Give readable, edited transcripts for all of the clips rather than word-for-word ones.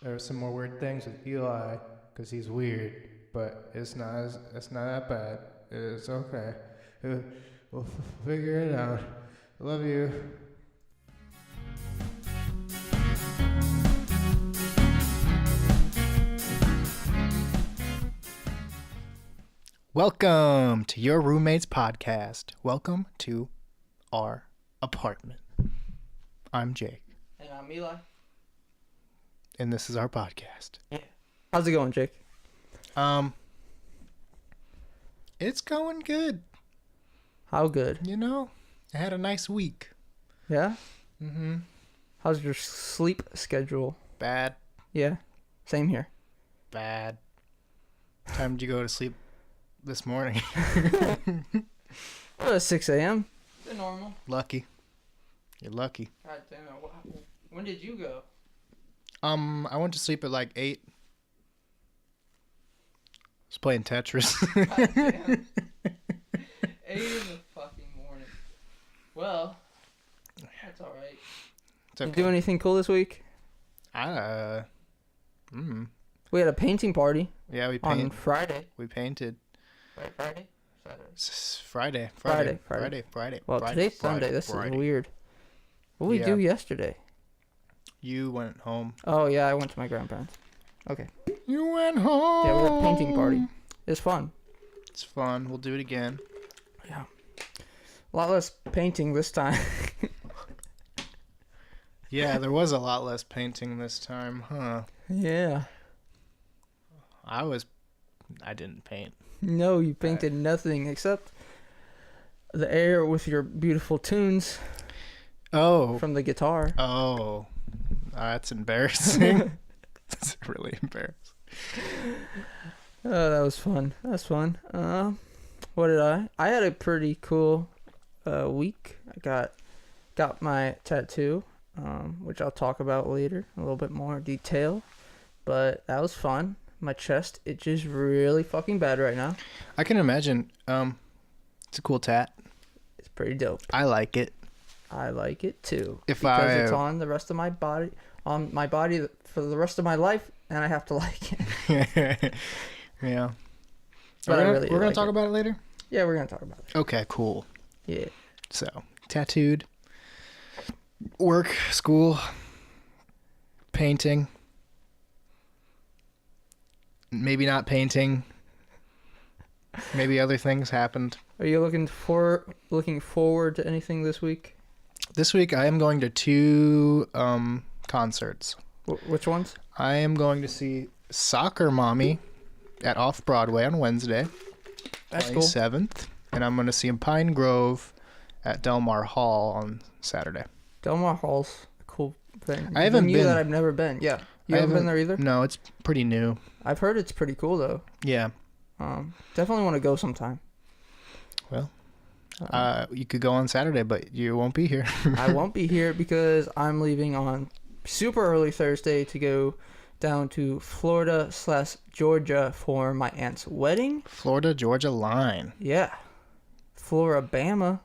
There were some more weird things with Eli because he's weird, but it's not that bad. It's okay. Uh, We'll figure it out. Love you. Welcome to your roommate's podcast. Welcome to our apartment. I'm Jake, And I'm Eli. and this is our podcast. How's it going, Jake? It's going good. How good? You know, I had a nice week. Yeah? Mm-hmm. How's your sleep schedule? Bad. Yeah? Same here. Bad. Time did you go to sleep this morning? 6 a.m. The normal. Lucky. You're lucky. God damn it. When did you go? I went to sleep at like 8. Was playing Tetris. God damn. 8 in the fucking morning. Well, that's alright. It's Did okay. you do anything cool this week? Yeah, We had a painting party we on painted. Friday. We painted. Right, Friday? Saturday. Friday. Friday. Well, Friday, today's Friday, Sunday. This Friday. is weird. What did we Yeah. do yesterday? You went home. Oh, yeah, I went to my grandparents. Okay. You went home. Yeah, we had a painting party. It was fun. It's fun. We'll do it again. Yeah. A lot less painting this time. Yeah, there was a lot less painting this time, huh? Yeah. I didn't paint. No, you painted nothing except the air with your beautiful tunes Oh. from the guitar. Oh. That's embarrassing. That's really embarrassing. Oh, that was fun. That was fun. What did I? I had a pretty cool week. I got my tattoo, which I'll talk about later, a little bit more detail. But that was fun. My chest itches really fucking bad right now. I can imagine. It's a cool tat. It's pretty dope. I like it. I like it too. If because I- it's on the rest of my body, for the rest of my life, and I have to like it. Yeah. But I really we're gonna like talk it. about it later? Yeah, we're gonna talk about it. Okay, cool. Yeah. So, tattooed. Work, school, painting. Maybe not painting. Maybe other things happened. Are you looking forward to anything this week? This week I am going to 2 concerts. Which ones? I am going to see Soccer Mommy at Off Broadway on Wednesday, That's cool. 27th, and I'm going to see Pine Grove at Del Mar Hall on Saturday. Del Mar Hall's a cool thing. I haven't Venue been. that I've never been. Yeah. You I haven't been there either? No, it's pretty new. I've heard it's pretty cool though. Yeah. Definitely want to go sometime. Well, you could go on Saturday, but you won't be here. I won't be here because I'm leaving on super early Thursday to go down to Florida/Georgia for my aunt's wedding. Florida Georgia Line. Yeah. Florabama,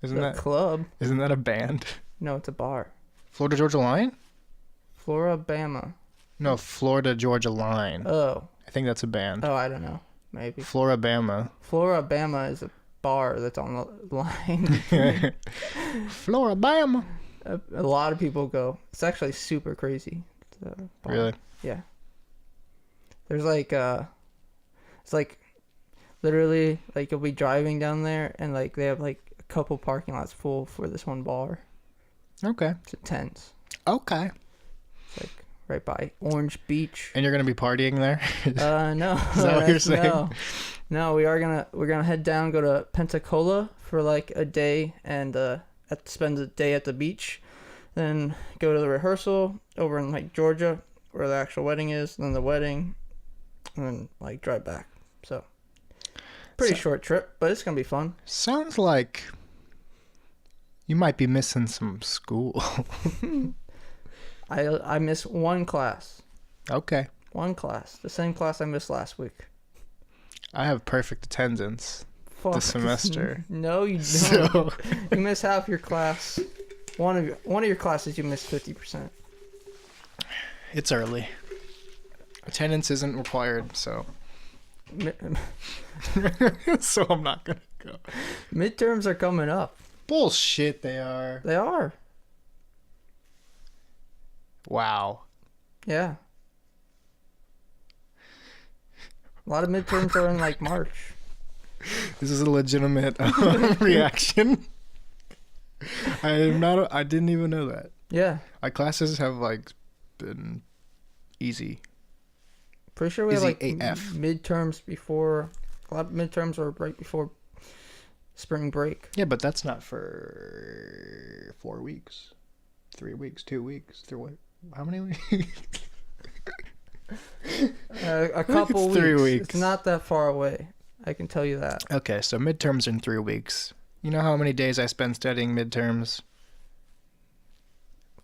Isn't the club. that a band? No, it's a bar. Florida Georgia Line? Florabama. No, Florida Georgia Line. Oh. I think that's a band. Oh, I don't know. Maybe. Florabama. Florabama is a bar that's on the line. Florabama. A lot of people go. It's actually super crazy. It's a bar. Really? Yeah. There's like it's like literally like you'll be driving down there and like they have like a couple parking lots full for this one bar. Okay. It's intense. Okay. It's like right by Orange Beach. And you're going to be partying there? No. Is that what you're saying? No, we're gonna head down, go to Pensacola for like a day and spend the day at the beach. Then go to the rehearsal over in like Georgia where the actual wedding is, then the wedding, and then like drive back. So pretty short trip, but it's gonna be fun. Sounds like you might be missing some school. I miss one class. Okay. One class. The same class I missed last week. I have perfect attendance Fuck. this semester. No, you don't. So You miss half your class. One of your classes you missed 50%. It's early. Attendance isn't required, so Mi- so I'm not gonna go. Midterms are coming up. Bullshit, they are. They are. Wow. Yeah. A lot of midterms are in like March. This is a legitimate reaction. I didn't even know that. Yeah. My classes have like been easy. Pretty sure we have Easy like AF. midterms before. A lot of midterms are right before spring break. Yeah, but that's not for 4 weeks, 3 weeks, 2 weeks. How many weeks? A couple it's weeks. 3 weeks. It's not that far away. I can tell you that. Okay, so midterms in 3 weeks. You know how many days I spend studying midterms?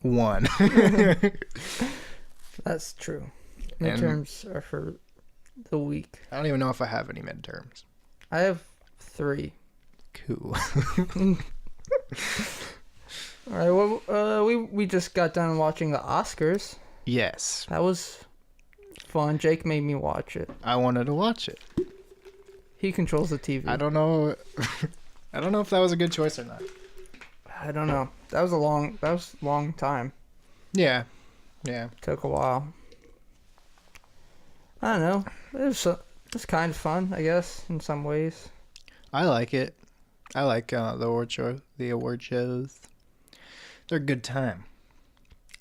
1. That's true. And- Midterms are for the week. I don't even know if I have any midterms. I have 3. Cool. All right. Well, we just got done watching the Oscars. Yes, That was fun. Jake made me watch it. I wanted to watch it. He controls the TV. I don't know. I don't know if that was a good choice or not. I don't know. That was a long time. Yeah. Took a while. I don't know. It was kind of fun, I guess, in some ways. I like it. I like the award show. The award shows. They're a good time.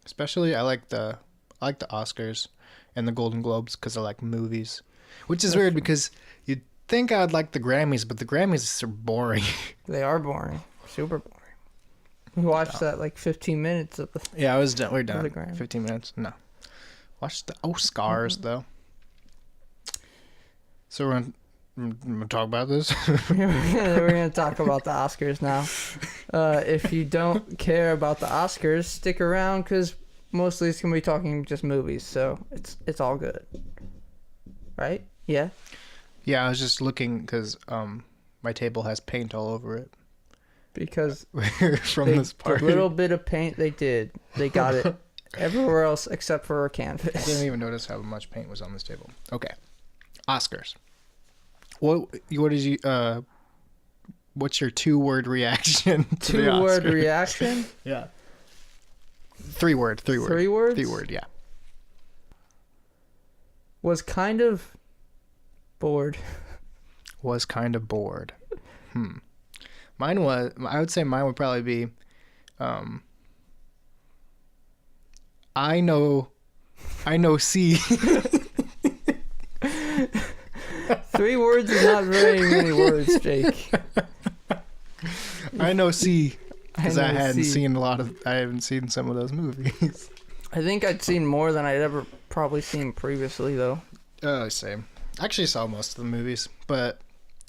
Especially, I like the Oscars and the Golden Globes because I like movies, which is weird because you'd think I'd like the Grammys, but the Grammys are boring. They are boring. Super boring. We watched that like 15 minutes of the. Yeah, I was done. We're the done. Grammys. 15 minutes. No. Watch the Oscars though. So we're gonna talk about this. We're gonna talk about the Oscars now. If you don't care about the Oscars, stick around because mostly it's gonna be talking just movies, so it's all good, right? Yeah. Yeah, I was just looking because my table has paint all over it Because from this the party. little bit of paint they got it everywhere else except for a I didn't canvas. even notice how much paint was on this table. Okay, Oscars. What is you what's your 2-word reaction to the 2-word Oscars? reaction. Yeah. 3 word. 3 words. 3 word. Yeah. Was kind of bored. Was kind of bored. I would say mine would probably be, I know C. 3 words is not very many words, Jake. I know C. Because I know hadn't C. I haven't seen some of those movies. I think I'd seen more than I'd ever probably seen previously, though. Same. I actually saw most of the movies, but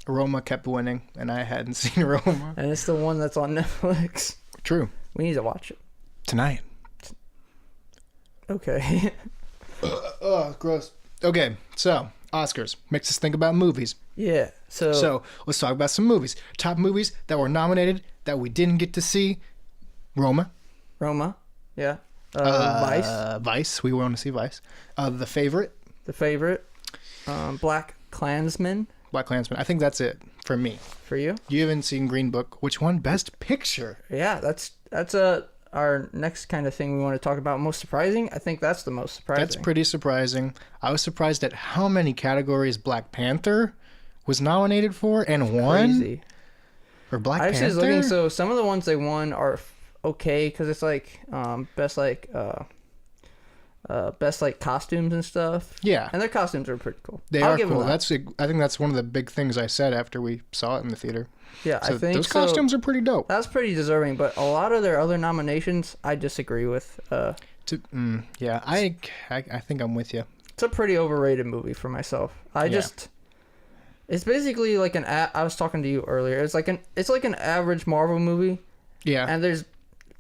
Roma kept winning, and I hadn't seen Roma. And it's the one that's on Netflix. True. We need to watch it. Tonight. Okay. Oh, gross. Okay, so Oscars makes us think about movies. Yeah. So let's talk about some movies. Top movies that were nominated that we didn't get to see. Roma. Yeah. Vice. Vice. We want to see Vice. The Favorite. The Favorite. Black Klansman. Black Klansman. I think that's it for me. For you? You haven't seen Green Book. Which one? Best Picture. Yeah, that's our next kind of thing we want to talk about. Most surprising? I think that's the most surprising. That's pretty surprising. I was surprised at how many categories Black Panther was nominated for and won. Crazy. For Black I actually Panther. was looking, so some of the ones they won are okay because it's like best costumes and stuff. Yeah. And their costumes are pretty cool. They I'll are give cool. them that. I think that's one of the big things I said after we saw it in the theater. Yeah, So I think those so. costumes are pretty dope. That's pretty deserving, but a lot of their other nominations I disagree with. Yeah, I think I'm with you. It's a pretty overrated movie for myself. It's basically like I was talking to you earlier. It's like an average Marvel movie. Yeah. And there's,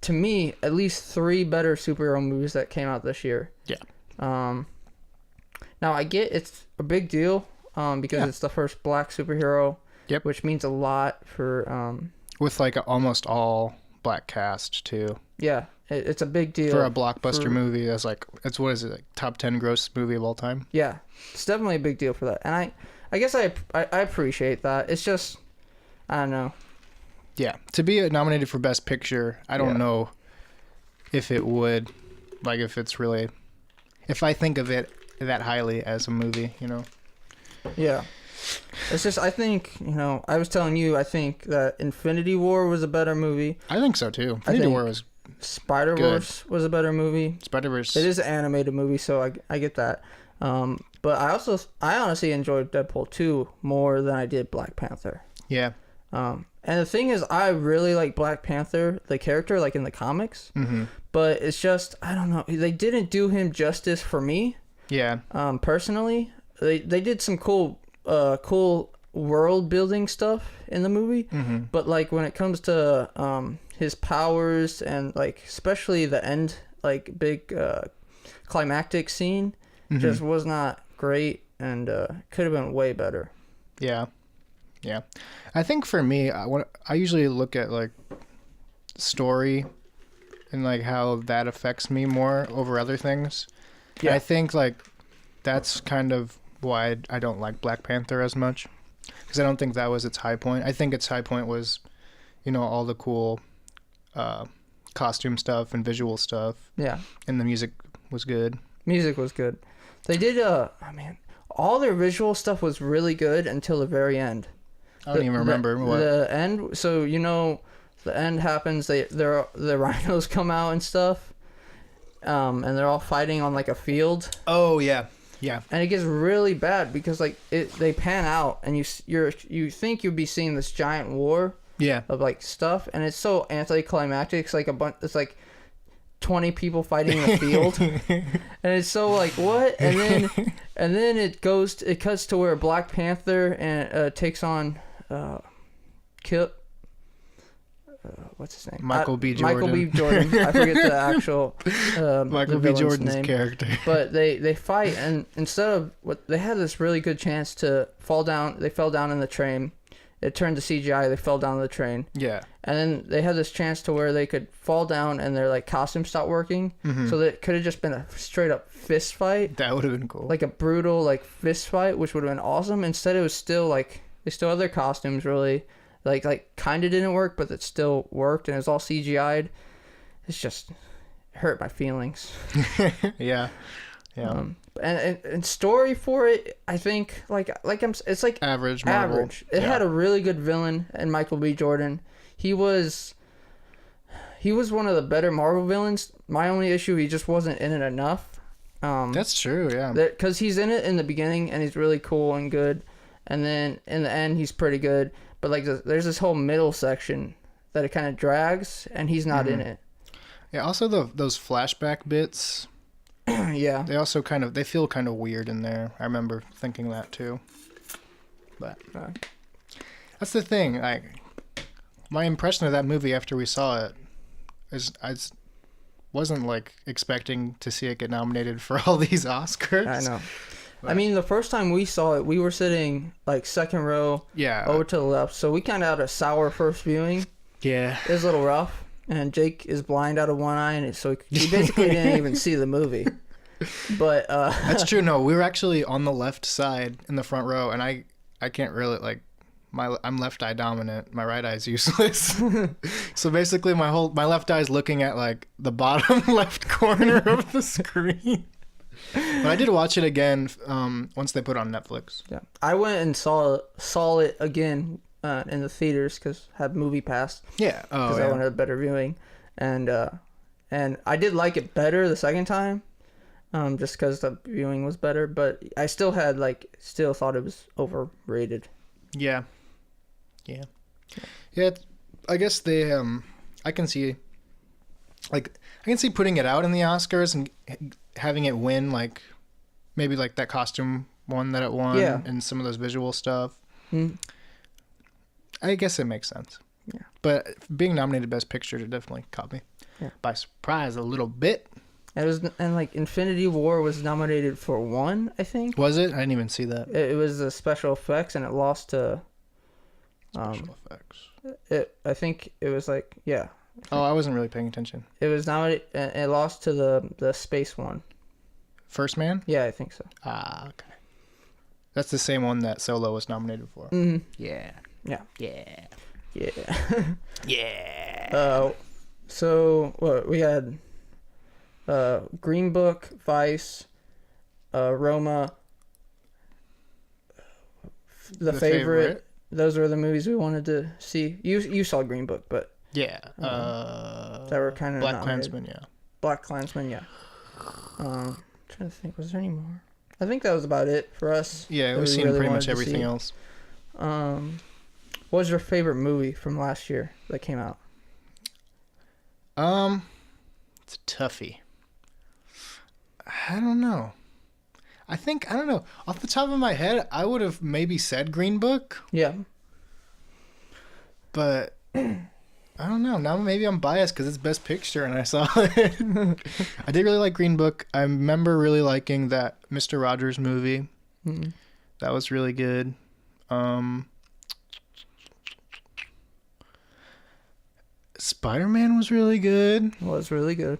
to me, at least 3 better superhero movies that came out this year. Yeah. Now I get it's a big deal because it's the first black superhero. Yep. Which means a lot for With like almost all black cast too. Yeah, it's a big deal for a blockbuster for- movie. That's like, it's what is it, like top 10 gross movie of all time? Yeah, it's definitely a big deal for that, and I guess I appreciate that. It's just, I don't know. Yeah, to be nominated for Best Picture, I don't Yeah. know if it would, like, if it's really, if I think of it that highly as a movie, you know. Yeah. It's just, I think, I was telling you, I think that Infinity War was a better movie. I think so too. Infinity think- War was Spider-Verse was a better movie. Spider-Verse. It is an animated movie, so I get that. But I honestly enjoyed Deadpool 2 more than I did Black Panther. Yeah. And the thing is, I really like Black Panther, the character, like in the comics. Mm-hmm. But it's just, I don't know. They didn't do him justice for me. Yeah. Personally, they did some cool world building stuff in the movie, but like when it comes to his powers and like especially the end, like big climactic scene, just was not great and could have been way better. Yeah. Yeah. I think for me, I usually look at like story and like how that affects me more over other things. Yeah. I think like that's kind of why I don't like Black Panther as much, because I don't think that was its high point. I think its high point was, all the cool costume stuff and visual stuff, Yeah, and the music was good. music was good. They did all their visual stuff was really good until the very end. I don't even remember what. The end. So the end happens. The rhinos come out and stuff, and they're all fighting on like a field. Oh yeah, yeah. And it gets really bad because like they pan out and you think you'd be seeing this giant war Yeah. of like stuff, and it's so anticlimactic. It's like it's like 20 people fighting in a field, and it's so like what? And then it cuts to where Black Panther and takes on what's his name? Michael B. Michael B. Jordan. Jordan. I forget the actual Michael the B. villain's Jordan's name. character. But they fight, and instead of they had this really good chance to fall down. They fell down in the train. It turned to CGI. They fell down the train, Yeah. and then they had this chance to where they could fall down and their like costumes stopped working. So that could have just been a straight up fist fight, That would have been cool. like a brutal like fist fight, which would have been awesome. Instead, it was still like they still had their costumes really, like kind of didn't work, but it still worked, and it was all CGI'd. It's just hurt my feelings. Yeah. Yeah. And story for it, I think it's like Average Marvel. average. It had a really good villain in Michael B. Jordan. He was one of the better Marvel villains. My only issue, he just wasn't in it enough. That's true, yeah. Because he's in it in the beginning and he's really cool and good, and then in the end he's pretty good. But like there's this whole middle section that it kind of drags, and he's not in it. Yeah, also those flashback bits, Yeah. they also they feel kind of weird in there. I remember thinking that too. But that's the thing. My impression of that movie after we saw it is I wasn't like expecting to see it get nominated for all these Oscars. I know. I mean, the first time we saw it, we were sitting like second row Yeah. over to the left, so we kind of had a sour first viewing. Yeah. It was a little rough, and Jake is blind out of one eye, and so he basically didn't even see the movie. But That's true. No, we were actually on the left side in the front row, and I can't really like I'm left eye dominant. My right eye is useless. So basically, my left eye is looking at like the bottom left corner of the screen. But I did watch it again once they put it on Netflix. yeah, I went and saw it again in the theaters because I had Movie Pass Yeah. Oh, because I yeah. wanted a better viewing, and I did like it better the second time, just because the viewing was better. But I still thought it was overrated. Yeah. Yeah. Yeah. I guess they. I can see putting it out in the Oscars and having it win, like maybe like that costume one that it won, Yeah. and some of those visual stuff. Mm. I guess it makes sense. Yeah. But being nominated Best Picture definitely caught me by surprise a little bit. And like Infinity War was nominated for one, I think. Was it? I didn't even see that. It was the special effects, and it lost to. Special effects. I think it was like Oh, I wasn't really paying attention. It was nominated. It lost to the space one. First Man? Yeah, I think so. Ah, okay. That's the same one that Solo was nominated for. Mm-hmm. Yeah. Yeah. Yeah. Yeah. Yeah. So what we had? Green Book, Vice, Roma, The Favorite. Those were the movies we wanted to see. You saw Green Book, but Yeah. that were kind of Black Klansman, yeah. Black Klansman, yeah. Trying to think, was there any more? I think that was about it for us. Yeah, we've seen pretty much everything else. What was your favorite movie from last year that came out? It's a toughie. I don't know. I don't know. Off the top of my head, I would have maybe said Green Book, Yeah. but I don't know. Now maybe I'm biased because it's Best Picture and I saw it. I did really like Green Book. I remember really liking that Mr. Rogers movie. Mm-hmm. That was really good. Spider-Man was really good. Was really good.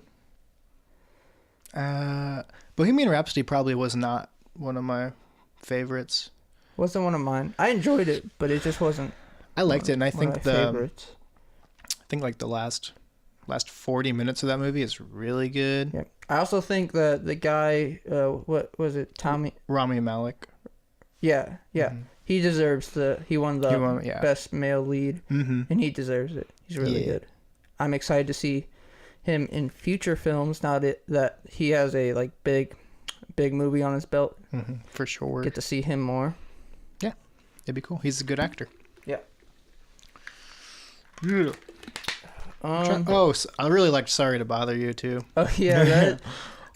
Bohemian Rhapsody probably was not one of my favorites. Wasn't one of mine. I enjoyed it, but it just wasn't. I liked it, and I one think of my favorites. like the last 40 minutes of that movie is really good. Yeah. I also think that the guy, what was it, Rami Malek. Yeah. Mm-hmm. He deserves he won the best male lead, and he deserves it. He's really good. I'm excited to see him in future films now that he has a like big movie on his belt. Mm-hmm, for sure. Get to see him more. Yeah, it'd be cool. He's a good actor. Yeah. Yeah. I really liked Sorry to Bother You too. Oh yeah, that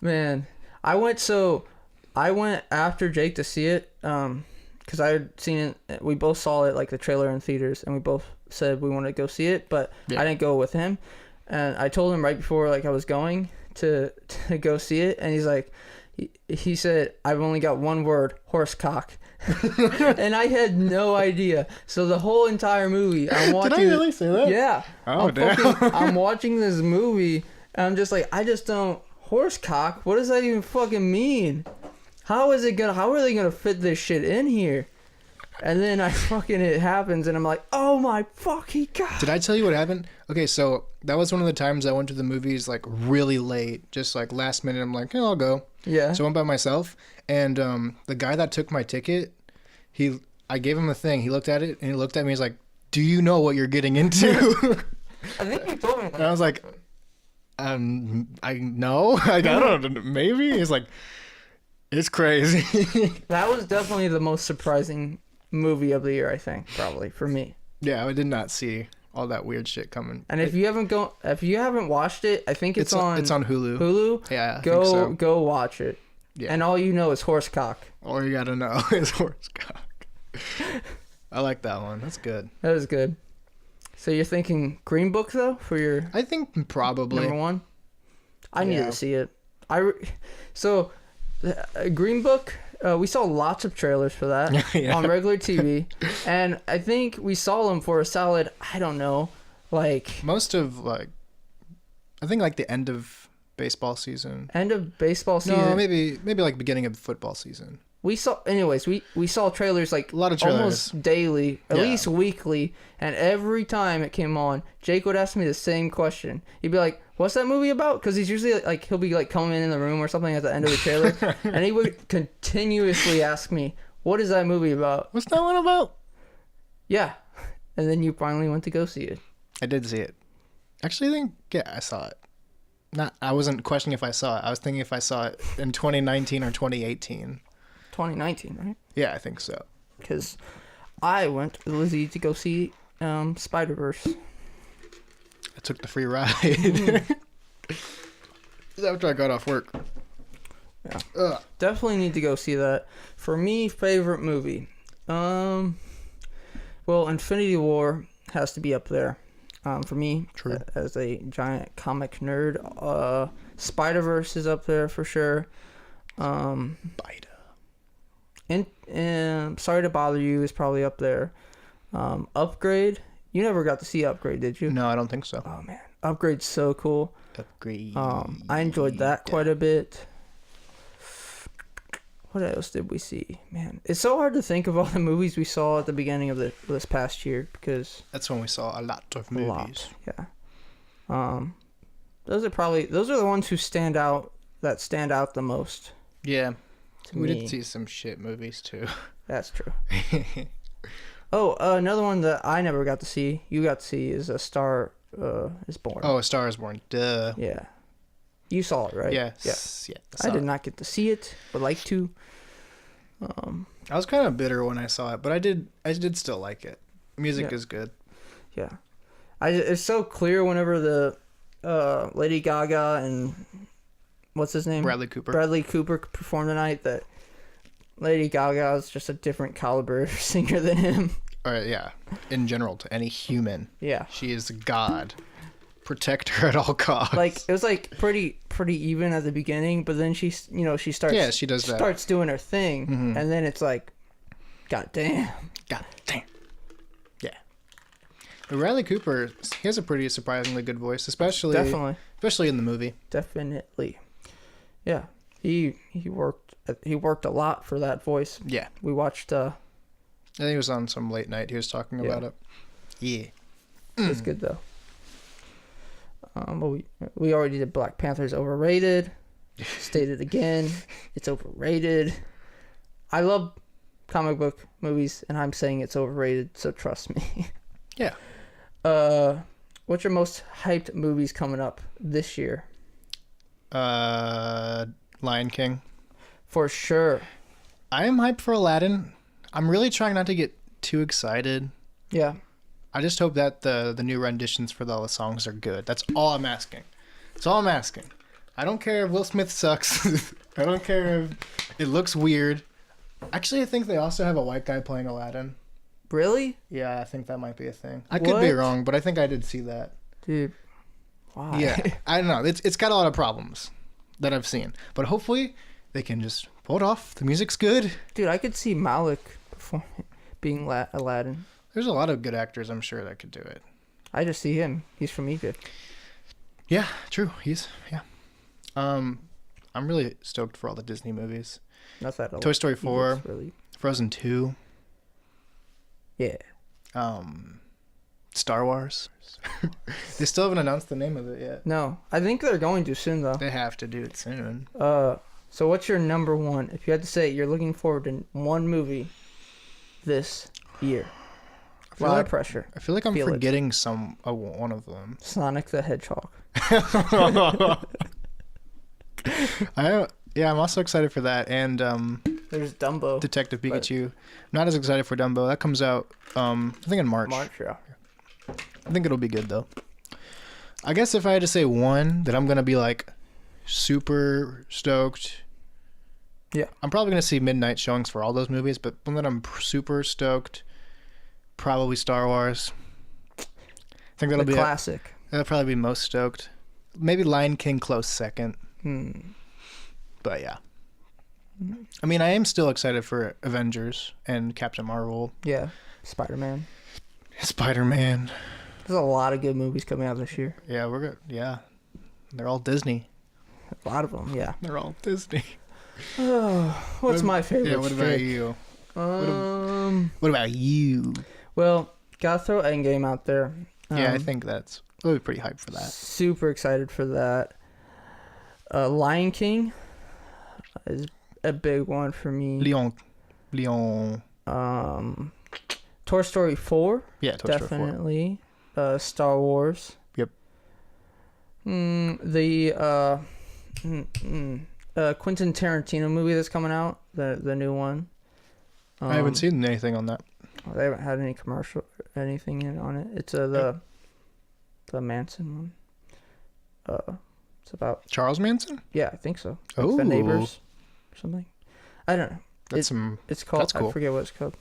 man. I went after Jake to see it, because I had seen it. We both saw it, like the trailer in theaters, and we both said we wanted to go see it, but I didn't go with him. And I told him right before like I was going to go see it, and he's like, he said, "I've only got one word, horse cock." And I had no idea. So the whole entire movie, I'm watching. Did I really say that? Yeah. Oh, damn. I'm watching this movie, and I'm just like, I just don't horse cock. What does that even fucking mean? How are they gonna fit this shit in here? And then it happens, and I'm like, oh my fucking god. Did I tell you what happened? Okay, so that was one of the times I went to the movies like really late, just like last minute. I'm like, I'll go. Yeah. So I went by myself, and the guy that took my ticket, I gave him a thing. He looked at it, and he looked at me. He's like, "Do you know what you're getting into?" I think you told me that. And I was like, I know. I don't know. Maybe. He's like, it's crazy. That was definitely the most surprising movie of the year, I think, probably for me. Yeah, I did not see all that weird shit coming. And if you haven't watched it, I think it's on Hulu. Hulu. Yeah, I think so. Go watch it. Yeah. And all you know is horse cock. All you gotta know is horse cock. I like that one. That's good. That is good. So you're thinking Green Book though for your I think probably number one? I need to see it. Green Book, we saw lots of trailers for that on regular TV, and I think we saw them for a solid, I don't know, like most of like, I think like the end of baseball season. End of baseball season. No, maybe like beginning of football season. We saw trailers like a lot of trailers almost daily, at least weekly, and every time it came on, Jake would ask me the same question. He'd be like, "What's that movie about?" Because he's usually like he'll be like coming in the room or something at the end of the trailer, and he would continuously ask me, "What is that movie about?" What's that one about? Yeah, and then you finally went to go see it. I did see it. Actually, I think I saw it. I wasn't questioning if I saw it. I was thinking if I saw it in 2019 or 2018. 2019, right? Yeah, I think so. Because I went with Lizzie to go see Spider-Verse. I took the free ride. After I got off work. Yeah. Definitely need to go see that. For me, favorite movie. Well, Infinity War has to be up there. For me, true. As a giant comic nerd, Spider-Verse is up there for sure. Spider. And Sorry to Bother You is probably up there. Upgrade. You never got to see Upgrade, did you? No, I don't think so. Oh man, Upgrade's so cool. Upgrade. I enjoyed that quite a bit. What else did we see? Man, it's so hard to think of all the movies we saw at the beginning of this past year because That's when we saw a lot of a movies. lot. Yeah. Those are the ones who stand out the most Yeah. to We me. did see some shit movies too. That's true. Oh, another one that I never got to see, you got to see, is A Star Is Born. Oh, A Star Is Born. Duh. Yeah. You saw it, right? Yes. Yeah. I did not get to see it, but like to. I was kind of bitter when I saw it, but I did still like it. Music Yeah. is good. Yeah. It's so clear whenever the Lady Gaga and what's his name? Bradley Cooper. Bradley Cooper performed tonight that Lady Gaga is just a different caliber singer than him. Or yeah, in general, to any human, Yeah. she is God. Protect her at all costs. Like it was like pretty even at the beginning, but then she starts Yeah, she does that. starts doing her thing, Mhm. and then it's like, god damn. God damn. Yeah. But Bradley Cooper, he has a pretty surprisingly good voice, especially in the movie. Definitely. Yeah. He worked a lot for that voice. Yeah. We watched I think he was on some late night. He was talking about it. Yeah. it's good though. But we already did Black Panther's overrated. Stated again, it's overrated. I love comic book movies, and I'm saying it's overrated, so trust me. Yeah. What's your most hyped movies coming up this year? Lion King. For sure. I am hyped for Aladdin. I'm really trying not to get too excited. Yeah. I just hope that the new renditions for all the songs are good. That's all I'm asking. That's all I'm asking. I don't care if Will Smith sucks. I don't care if it looks weird. Actually, I think they also have a white guy playing Aladdin. Really? Yeah, I think that might be a thing. I could be What? wrong, but I think I did see that. Dude. Why? Yeah, I don't know. It's got a lot of problems that I've seen, but hopefully they can just pull it off. The music's good. Dude, I could see Malik being Aladdin. There's a lot of good actors, I'm sure, that could do it. I just see him. He's from Egypt. Yeah, true. Yeah. I'm really stoked for all the Disney movies. Not that Toy Story 4, Egypt's really. Frozen 2, Yeah. Star Wars. They still haven't announced the name of it yet. No, I think they're going to soon though. They have to do it soon. So what's your number one? If you had to say you're looking forward to one movie this year, a lot of pressure. I feel like I'm Feel it. forgetting one of them. Sonic the Hedgehog. I'm also excited for that, and There's Dumbo. Detective Pikachu. I'm not as excited for Dumbo. That comes out, I think in March. Yeah. I think it'll be good though. I guess if I had to say one that I'm gonna be like super stoked. Yeah. I'm probably gonna see midnight showings for all those movies, but one that I'm super stoked, probably Star Wars. I think that'll The be classic. that'll probably be most stoked. Maybe Lion King close second. But yeah. I mean, I am still excited for Avengers and Captain Marvel, Yeah. Spider-Man. Spider-Man. There's a lot of good movies coming out this year. Yeah, we're good. Yeah. They're all Disney. A lot of them, yeah. They're all Disney. What's my favorite? Yeah, what about strip? you? What about you? Well, gotta throw Endgame out there. Yeah, I think we'll be pretty hyped for that. Super excited for that. Lion King is a big one for me. Leon. Toy Story 4, Yeah, Toy Story 4. definitely. Star Wars. Yep. The Quentin Tarantino movie that's coming out, the new one. I haven't seen anything on that. They haven't had any commercial anything on it. It's the Manson one. It's about Charles Manson? I think so. Oh, The Neighbors, or something. I don't know. That's It's called. That's cool. I forget what it's called.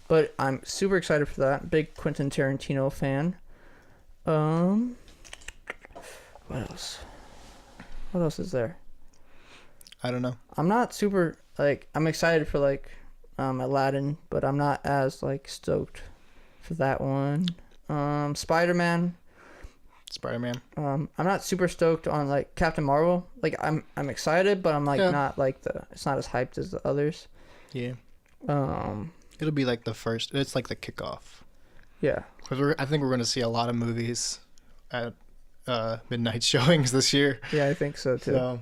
But I'm super excited for that. Big Quentin Tarantino fan. What else? What else is there? I don't know. I'm not super I'm excited for Aladdin, but I'm not as stoked for that one. Spider-Man, Spider-Man. I'm not super stoked on like Captain Marvel. Like I'm excited, but I'm like Yeah. not like it's not as hyped as the others. Yeah. Um, It'll be like the first. It's like the kickoff. yeah. Because I think we're going to see a lot of movies at midnight showings this year. Yeah, I think so too. So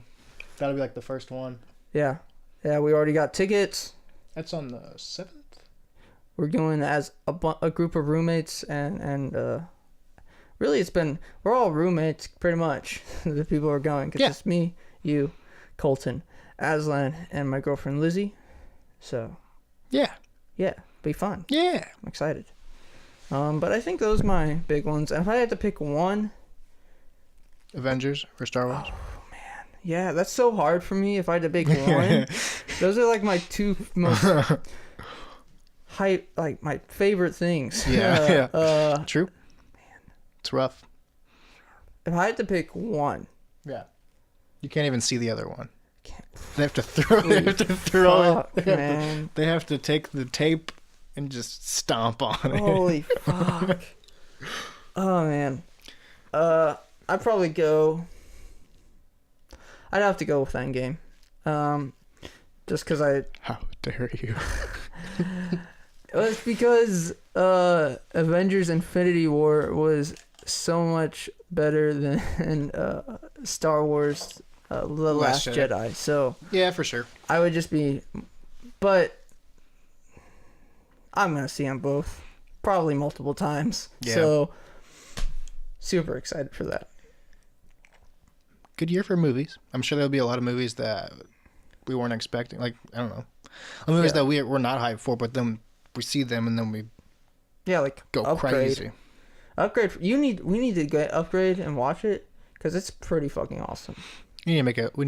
that'll be like the first one. Yeah. Yeah, we already got tickets. That's on the 7th? We're going as a group of roommates and really we're all roommates pretty much. The people are going because Yeah. it's me, you, Colton, Aslan, and my girlfriend Lizzie. So Yeah. yeah, be fun. Yeah. I'm excited. But I think those are my big ones. And if I had to pick one, Avengers or Star Wars? yeah, that's so hard for me. If I had to pick one, those are like my two most like my favorite things. Yeah. True. It's rough. If I had to pick one, Yeah. You can't even see the other one. Can't- They have to throw. They have to throw fuck, it. man. They have to take the tape and just stomp on it. Holy fuck. Oh man. I'd probably go. I'd have to go with Endgame. Just because How dare you? it's because Avengers Infinity War was so much better than Star Wars The Last Jedi. So Yeah, for sure. I would just be, but I'm gonna see them both, probably multiple times. Yeah. So super excited for that. Good year for movies. I'm sure there'll be a lot of movies that we weren't expecting. Like, I don't know. Movies Yeah. that we're not hyped for, but then we see them and then we Yeah, like go upgrade. crazy. Upgrade. We need to get upgrade and watch it because it's pretty fucking awesome. We need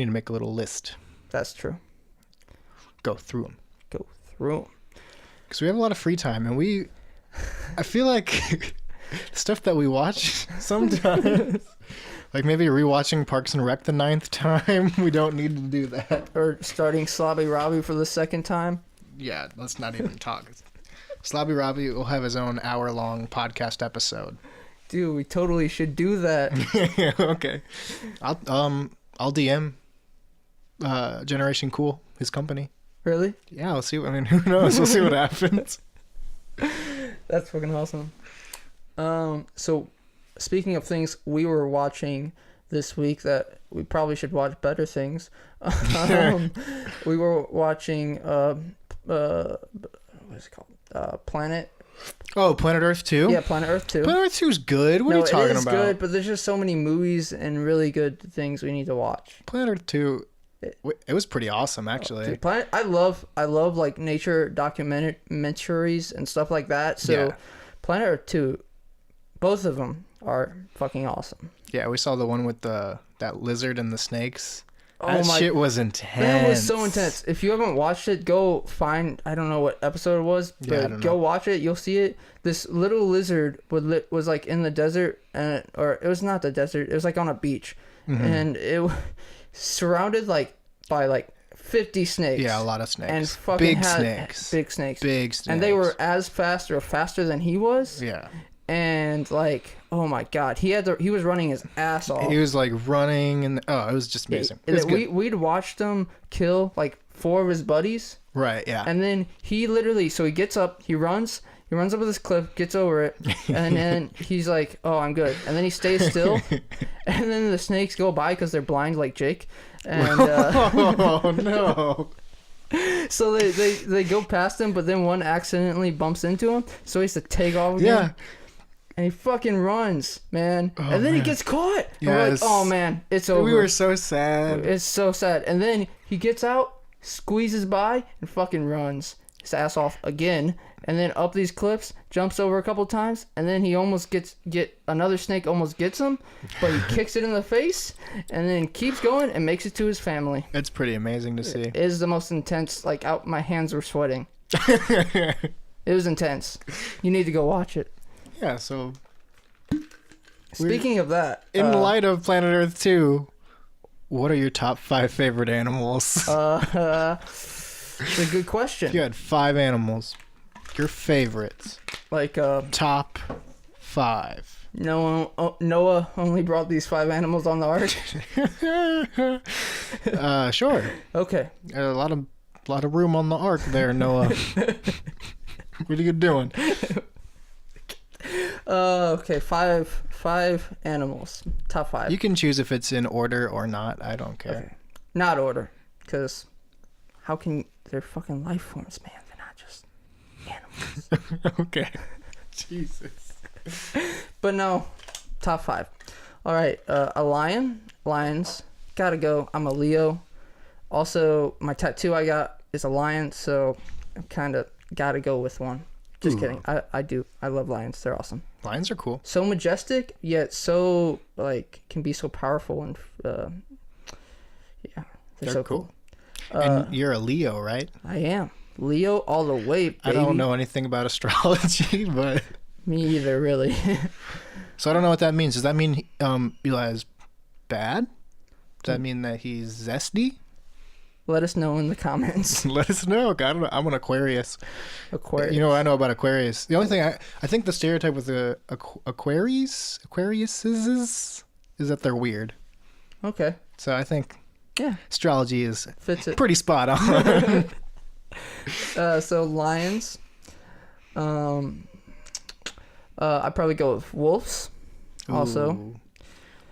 to make a little list. That's true. Go through them. Go through 'em. Because we have a lot of free time and I feel like stuff that we watch sometimes, like maybe rewatching Parks and Rec the 9th time, we don't need to do that. Or starting Slobby Robbie for the second time. Yeah, let's not even talk. Slobby Robbie will have his own hour-long podcast episode. Dude, we totally should do that. Okay. I'll DM Generation Cool, his company. Really? Yeah, we'll see. I mean, who knows? We'll see what happens. That's fucking awesome. So speaking of things we were watching this week that we probably should watch better things. We were watching what is it called? Planet. Oh, Planet Earth 2? Yeah, Planet Earth 2. Planet Earth 2 is good. What are you talking it is about? good, but there's just so many movies and really good things we need to watch. Planet Earth 2, it was pretty awesome, actually. Dude, I love like nature documentaries and stuff like that. So Yeah. Planet Earth 2, both of them are fucking awesome. Yeah, we saw the one with that lizard and the snakes. Oh That my, shit was intense. that was so intense. If you haven't watched it, go find, I don't know what episode it was, Yeah, I but don't go know. watch it. You'll see it. This little lizard was like in the desert, or it was not the desert. It was like on a beach, Mhm. and it was surrounded like by like 50 snakes. Yeah, a lot of snakes. And fucking Big had snakes. big snakes. Big snakes. And they were as fast or faster than he was. Yeah. And like, oh my god, he was running his ass off. He was like running and it was just amazing. It was good. We'd watched him kill like 4 of his buddies, Right, yeah. and then he literally, so he gets up, he runs up this cliff, gets over it, and then he's like, oh, I'm good. And then he stays still, and then the snakes go by because they're blind like Jake. And Oh no. so they go past him, but then one accidentally bumps into him, so he has to take off again. Yeah. And he fucking runs, man. Oh, and then he man. gets caught. And we're like, Yes. oh man, it's over. We were so sad. It's so sad. And then he gets out, squeezes by, and fucking runs his ass off again. And then up these cliffs, jumps over a couple times, and then he almost another snake almost gets him, but he kicks it in the face, and then keeps going and makes it to his family. It's pretty amazing to see. It is the most intense. Like, my hands were sweating. It was intense. You need to go watch it. Yeah, so Speaking of that, in light of Planet Earth 2, what are your top 5 favorite animals? it's a good question. If you had 5 animals, your favorites, Like, top 5. Noah only brought these 5 animals on the ark. Sure. Okay. A lot of room on the ark there, Noah. What are you doing? Okay. Five animals. Top 5. You can choose if it's in order or not. I don't care. Okay. Not order, because how can they're fucking life forms, man? They're not just animals. Okay. Jesus. But no, top 5. All right, a lion. Lions, gotta go. I'm a Leo. Also, my tattoo I got is a lion, so I kind of gotta go with one. Just kidding. I do. I love lions. They're awesome. Lions are cool. So majestic, yet so like can be so powerful and yeah, they're so cool. And you're a Leo, right? I am Leo all the way, baby. I don't know anything about astrology, but Me either, really. so I don't know what that means. Does that mean Eli is bad? Does that mean that he's zesty? Let us know in the comments. Let us know. I don't know. I'm an Aquarius. Aquarius. You know what I know about Aquarius? The only thing I think the stereotype with the Aquariuses is that they're weird. Okay. So I think Yeah. astrology is Fits it. pretty spot on. So lions. I'd probably go with wolves. Also, Ooh.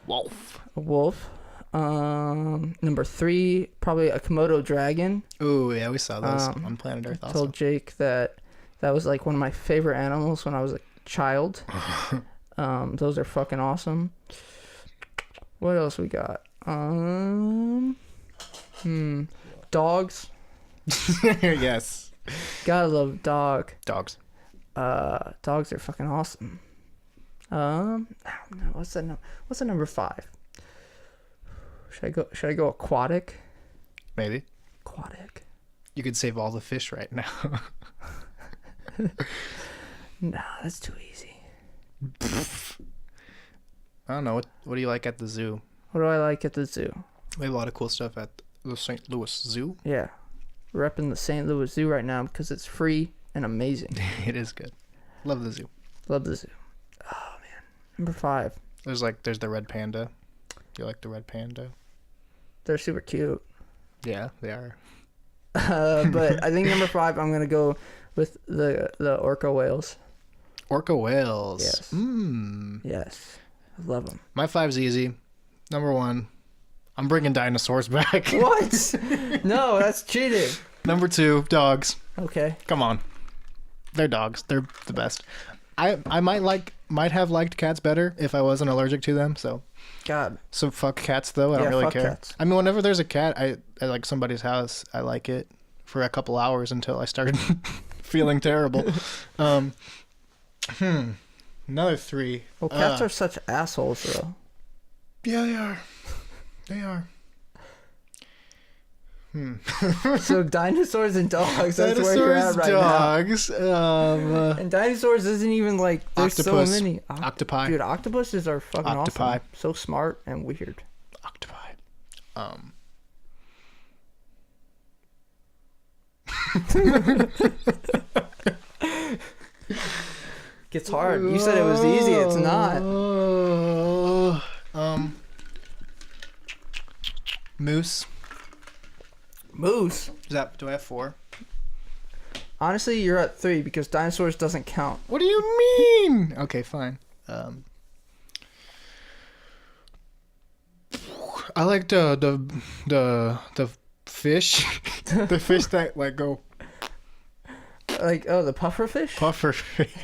Wolf. a wolf. Number 3, probably a Komodo dragon. Oh yeah, we saw those on Planet Earth. I Also, told Jake that was like one of my favorite animals when I was a child. Those are fucking awesome. What else we got? Dogs. yes, Gotta love dog. dogs. Dogs are fucking awesome. I don't know. What's the number 5? Should I go aquatic? Maybe Aquatic. you could save all the fish right now. Nah, that's too easy. I don't know. What do you like at the zoo? What do I like at the zoo? We have a lot of cool stuff at the St. Louis Zoo. Yeah. Repping the St. Louis Zoo right now because it's free and amazing. It is good. Love the zoo. Love the zoo. Oh, man. Number 5. There's the red panda. You like the red panda? They're super cute. Yeah, they are. But I think number 5, I'm going to go with the orca whales. Orca whales. Yes. Yes. I love them. My 5's easy. Number 1, I'm bringing dinosaurs back. What? No, that's cheating. Number 2, dogs. Okay. Come on. They're dogs. They're the best. I might have liked cats better if I wasn't allergic to them, so God. fuck cats though. I don't really fuck care. cats. I mean, whenever there's a cat I like somebody's house, I like it for a couple hours until I started feeling terrible. Another 3. Well, cats are such assholes, though. Yeah, they are. They are. So dinosaurs and dogs. That's where you're at right dogs. now. And dinosaurs isn't even like there's Octopus. so many. Octopi. Dude, octopuses are fucking Octopi. awesome. So smart and weird. Octopi. Gets hard. You said it was easy. It's not. Moose. Moose. Do I have 4? Honestly, you're at 3 because dinosaurs doesn't count. What do you mean? Okay, fine. I like the fish, the fish that like go Like, oh, the puffer fish? puffer fish.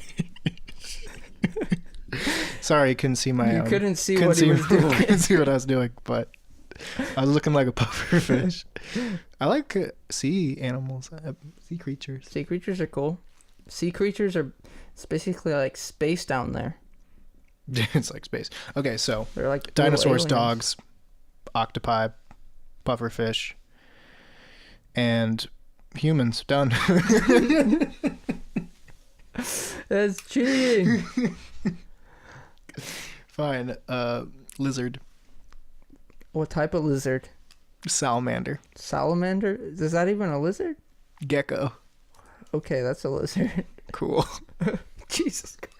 Sorry, you couldn't see my. You couldn't see couldn't what he was doing. couldn't see what I was doing, but I was looking like a puffer fish. I like sea animals, sea creatures. Sea creatures are cool. Sea creatures are. It's basically like space down there. It's like space. Okay, so They're like little dinosaurs, aliens. dogs, octopi, pufferfish, and humans. Done. That's cheating. Fine. Lizard, What type of lizard? salamander, Salamander? Is that even a lizard? gecko. Okay, that's a lizard. Cool. Jesus Christ.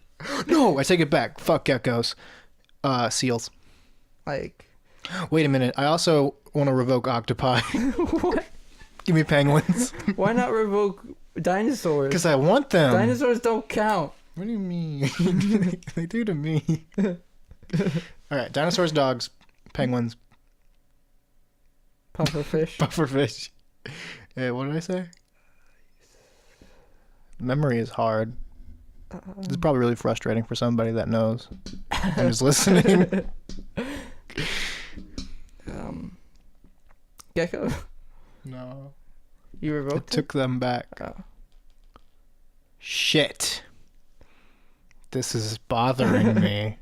No, I take it back. Fuck geckos. Seals. Like, Wait a minute. I also want to revoke octopi. what? Give me penguins. Why not revoke dinosaurs? Because I want them. Dinosaurs don't count. What do you mean? They do to me. All right. Dinosaurs, dogs, penguins, Pufferfish. pufferfish. What did I say? Memory is hard. This is probably really frustrating for somebody that knows and is listening. Gecko. No. You I revoked it? took them back. Oh. Shit. This is bothering me.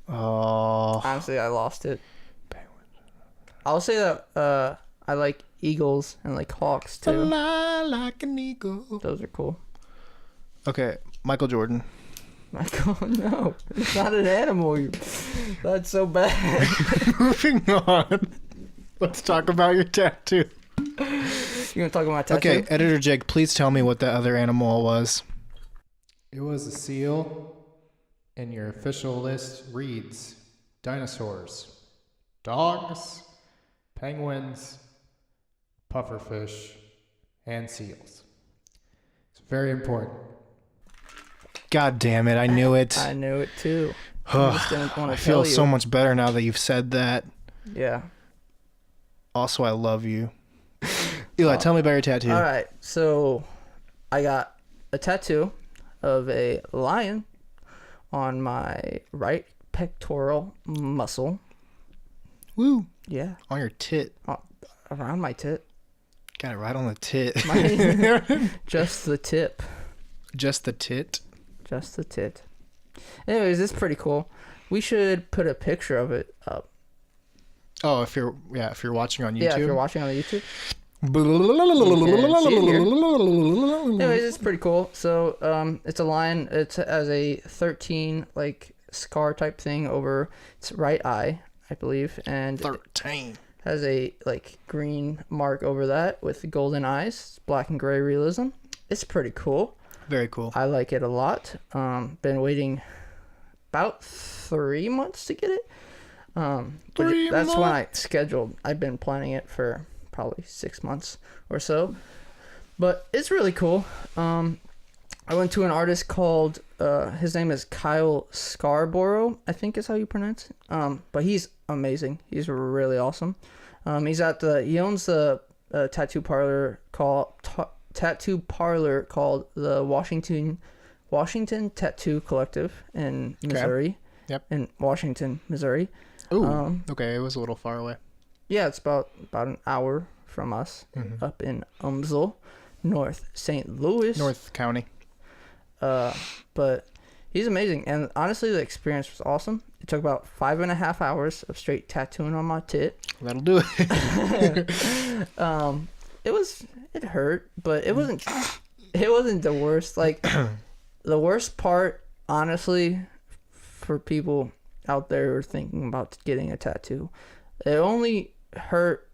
Oh. Honestly, I lost it. I'll say that I like eagles and like hawks too. Fly like an eagle. Those are cool. Okay, Michael Jordan. Michael, no, it's not an animal. That's so bad. Moving on. Let's talk about your tattoo. You gonna talk about my tattoo? Okay, Editor Jake, please tell me what the other animal was. It was a seal, and your official list reads dinosaurs, dogs, penguins, pufferfish, and seals. It's very important. God damn it, I knew it. I knew it too. I just didn't want I to feel tell you. so much better now that you've said that. Yeah. Also, I love you. Eli, tell me about your tattoo. All right. So, I got a tattoo of a lion on my right pectoral muscle. Woo. Yeah. On your tit. Around my tit. Got it right on the tit. Just the tip. Just the tit? Just the tit. Anyways, it's pretty cool. We should put a picture of it up. Oh, if you're watching on YouTube. Yeah, if you're watching on the YouTube. YouTube. Anyways, it's pretty cool. So, it's a lion. It has a 13 like scar type thing over its right eye, I believe, and 13. has a like green mark over that with golden eyes. It's black and gray realism. It's pretty cool. Very cool. I like it a lot. Been waiting about 3 months to get it. But that's when I scheduled. I've been planning it for probably 6 months or so. But it's really cool. I went to an artist called, his name is Kyle Scarborough, I think is how you pronounce it. But he's amazing. He's really awesome. He owns the tattoo parlor called the Washington Tattoo Collective in Missouri. Yep. In Washington, Missouri. Ooh. Okay, it was a little far away. Yeah, it's about an hour from us, up in Umsel, North St. Louis. North County. But he's amazing, and honestly, the experience was awesome. It took about 5.5 hours of straight tattooing on my tit. That'll do it. It hurt, but it wasn't the worst. Like, the worst part, honestly, for people out there who are thinking about getting a tattoo, it only hurt,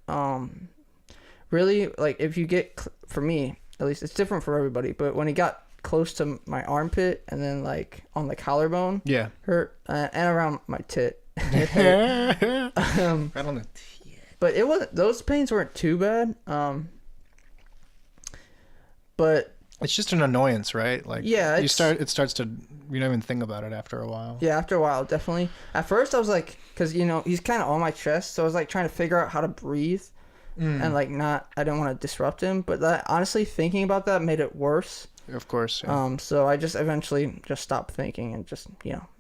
really, like, if you get, for me, at least, it's different for everybody, but when it got close to my armpit and then, like, on the collarbone, Yeah. hurt, and around my tit, it hurt. Right on the tit. But it wasn't, those pains weren't too bad, but It's just an annoyance, right? Like, yeah, it starts to, you don't even think about it after a while. yeah, after a while, definitely. At first, I was like, because, he's kind of on my chest, so I was like trying to figure out how to breathe and like I didn't want to disrupt him. But that, honestly, thinking about that made it worse. Of course. Yeah. So I just eventually just stopped thinking and just,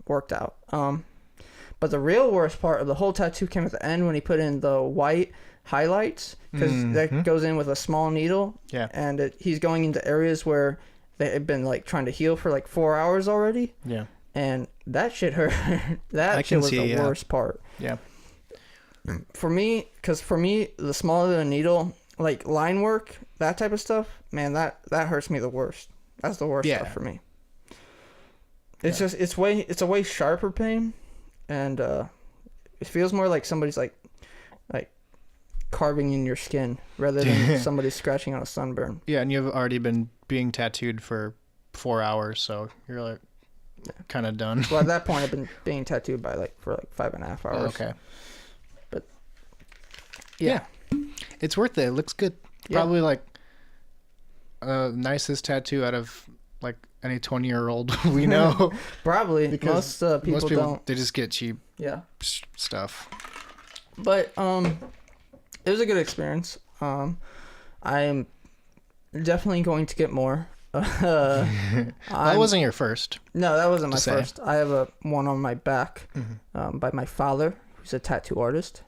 worked out. But the real worst part of the whole tattoo came at the end when he put in the white highlights, because that goes in with a small needle. Yeah. And he's going into areas where they had been like trying to heal for like 4 hours already. Yeah. And that shit hurt. That shit was the worst part. Yeah. For me, the smaller the needle, like line work, that type of stuff, man, that hurts me the worst. That's the worst stuff for me. It's it's a way sharper pain, and it feels more like somebody's like carving in your skin rather than somebody scratching on a sunburn. Yeah, and you've already been being tattooed for 4 hours, so you're like, kind of done. Well, at that point, I've been being tattooed for 5.5 hours. Oh, okay. But yeah. It's worth it. It looks good. Yeah. Probably like nicest tattoo out of like any 20-year-old we know. Probably. Because Most people don't. They just get cheap Yeah. stuff. But it was a good experience. I'm definitely going to get more. That wasn't your first. No, that wasn't my to say. first. I have one on my back by my father, who's a tattoo artist.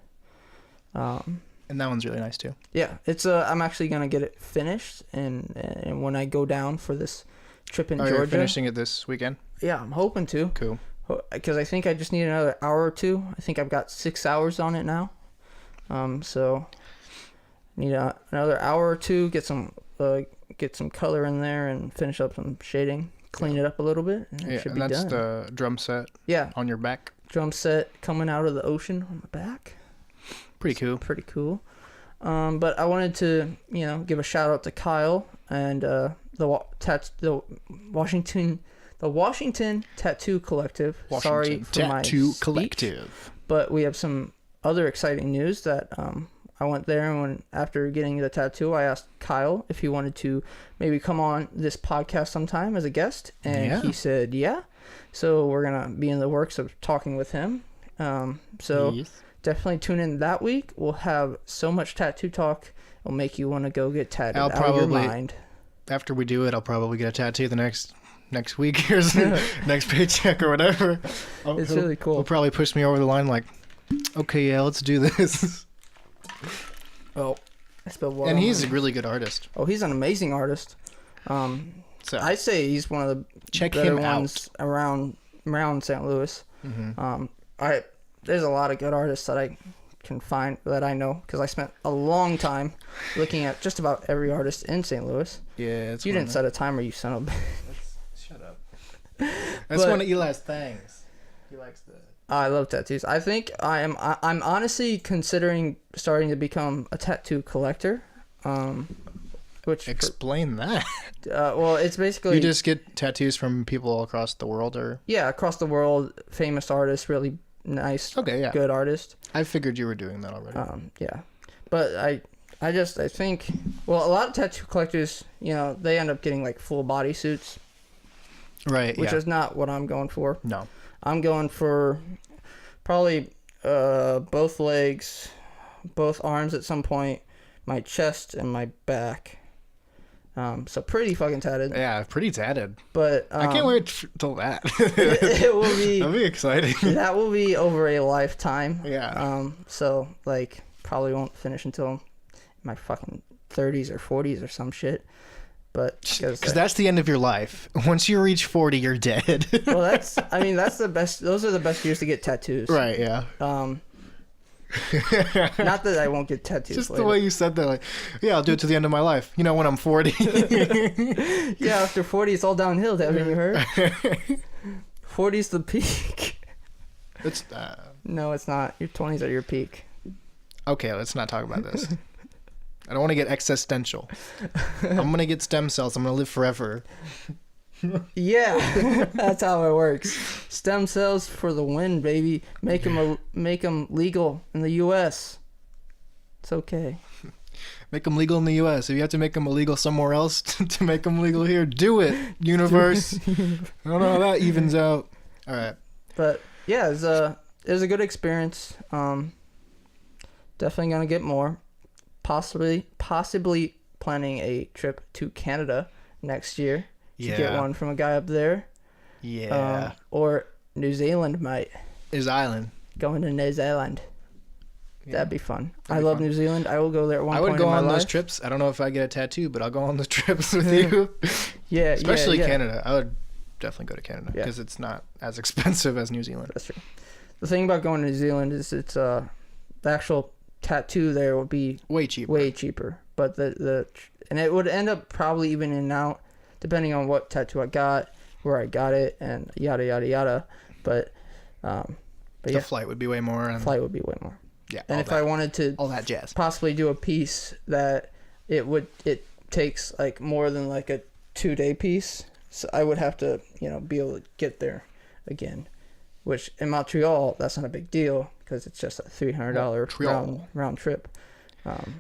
And that one's really nice too. Yeah, it's I'm actually gonna get it finished, and when I go down for this trip in Georgia, You're finishing it this weekend? yeah, I'm hoping to. Cool. Because I think I just need another hour or two. I think I've got 6 hours on it now. So need another hour or two, get some color in there and finish up some shading, clean it up a little bit, and it should be done. And that's the drum set on your back. Drum set coming out of the ocean on the back. Pretty cool. Pretty cool. But I wanted to, give a shout out to Kyle and the Washington Tattoo Collective. Sorry for Tattoo my Collective. speech, but we have some other exciting news that I went there, and after getting the tattoo, I asked Kyle if he wanted to maybe come on this podcast sometime as a guest, and he said yeah. So we're gonna be in the works of talking with him. Definitely tune in that week. We'll have so much tattoo talk. It'll make you want to go get tattooed out of your mind. After we do it, I'll probably get a tattoo the next week or next paycheck or whatever. It's really cool. He'll probably push me over the line like, okay, yeah, let's do this. Oh, I spilled water. And he's a really good artist. Oh, he's an amazing artist. So I say he's one of the better ones around St. Louis. Mm-hmm. There's a lot of good artists that I can find that I know because I spent a long time looking at just about every artist in St. Louis. Yeah, you didn't set a timer, you son of a. Shut up. That's one of Eli's things. He likes the. I love tattoos. I think I'm honestly considering starting to become a tattoo collector. Explain that. Well, it's basically you just get tattoos from people all across the world, or across the world, famous artists, really nice, good artist. I figured you were doing that already. But I think, well, a lot of tattoo collectors, they end up getting like full body suits, right? Which is not what I'm going for. No, I'm going for probably both legs, both arms at some point, my chest and my back. So pretty fucking tatted. Yeah, pretty tatted. But I can't wait till that. It will be. That'll be exciting. That will be over a lifetime. Yeah. So probably won't finish until my fucking 30s or 40s or some shit. But because that's the end of your life. Once you reach 40, you're dead. Well, that's the best. Those are the best years to get tattoos. Right. Yeah. Not that I won't get tattoos. Just later. the way you said that, like, yeah, I'll do it to the end of my life. When I'm 40. Yeah, after 40, it's all downhill. Haven't you heard? 40's the peak. It's no, it's not. Your 20s are your peak. Okay, let's not talk about this. I don't want to get existential. I'm gonna get stem cells. I'm gonna live forever. Yeah, that's how it works. Stem cells for the win, baby. Make them legal in the U.S. It's okay. Make them legal in the U.S. If you have to make them illegal somewhere else to make them legal here, do it, universe. I don't know how that evens out. All right. But yeah, it was a good experience. Definitely gonna get more. Possibly planning a trip to Canada next year. To get one from a guy up there. Yeah. Or New Zealand, mate. Going to New Zealand. Yeah. That'd be fun. I love New Zealand. I will go there at one point in my life. I would go on those trips. I don't know if I get a tattoo, but I'll go on those trips with you. Yeah. Especially Canada. I would definitely go to Canada because it's not as expensive as New Zealand. That's true. The thing about going to New Zealand is it's the actual tattoo there will be way cheaper. But and it would end up probably evening out depending on what tattoo I got, where I got it, and yada yada yada. But the flight would be way more. Yeah. And if I wanted to all that jazz, possibly do a piece that it takes like more than like a 2-day piece, So I would have to, be able to get there again. Which in Montreal, that's not a big deal because it's just a $300 round trip.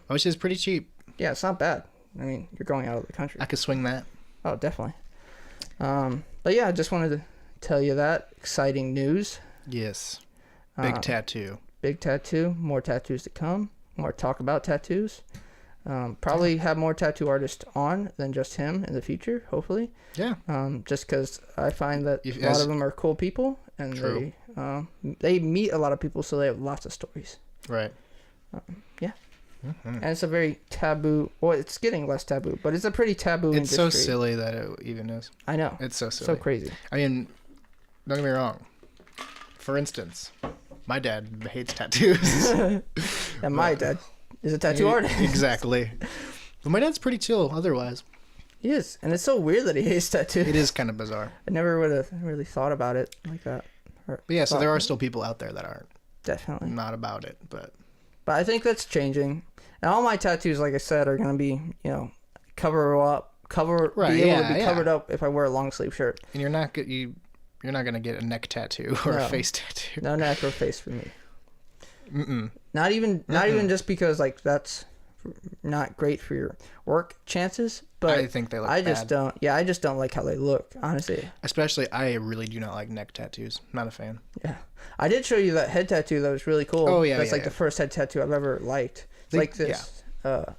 Which is pretty cheap. Yeah, it's not bad. I mean, you're going out of the country. I could swing that. Oh, definitely. But yeah, I just wanted to tell you that. Exciting news. Yes. Big tattoo. Big tattoo. More tattoos to come. More talk about tattoos. Probably have more tattoo artists on than just him in the future, hopefully. Yeah. Just because I find that a lot of them are cool people, and True. they meet a lot of people, so they have lots of stories. Right. Yeah. Mm-hmm. And it's a very taboo. Well, it's getting less taboo, but it's a pretty taboo It's industry. so silly that it even is. I know. It's so silly. So crazy. I mean, don't get me wrong. For instance, my dad hates tattoos. And my dad is a tattoo artist. Exactly. But my dad's pretty chill otherwise. He is. And it's so weird that he hates tattoos. It is kind of bizarre. I never would have really thought about it like that. But yeah, so there are still people out there that aren't Definitely. not about it. But I think that's changing. And all my tattoos, like I said, are going to be, covered up if I wear a long sleeve shirt. And you're not gonna get a neck tattoo or a face tattoo. No neck or face for me. Mm-mm. Not even just because like that's not great for your work chances, but I think they look I just bad. don't. Yeah, I just don't like how they look, honestly. Especially, I really do not like neck tattoos. Not a fan. Yeah, I did show you that head tattoo that was really cool. Oh yeah, that's yeah, the first head tattoo I've ever liked. It's like this,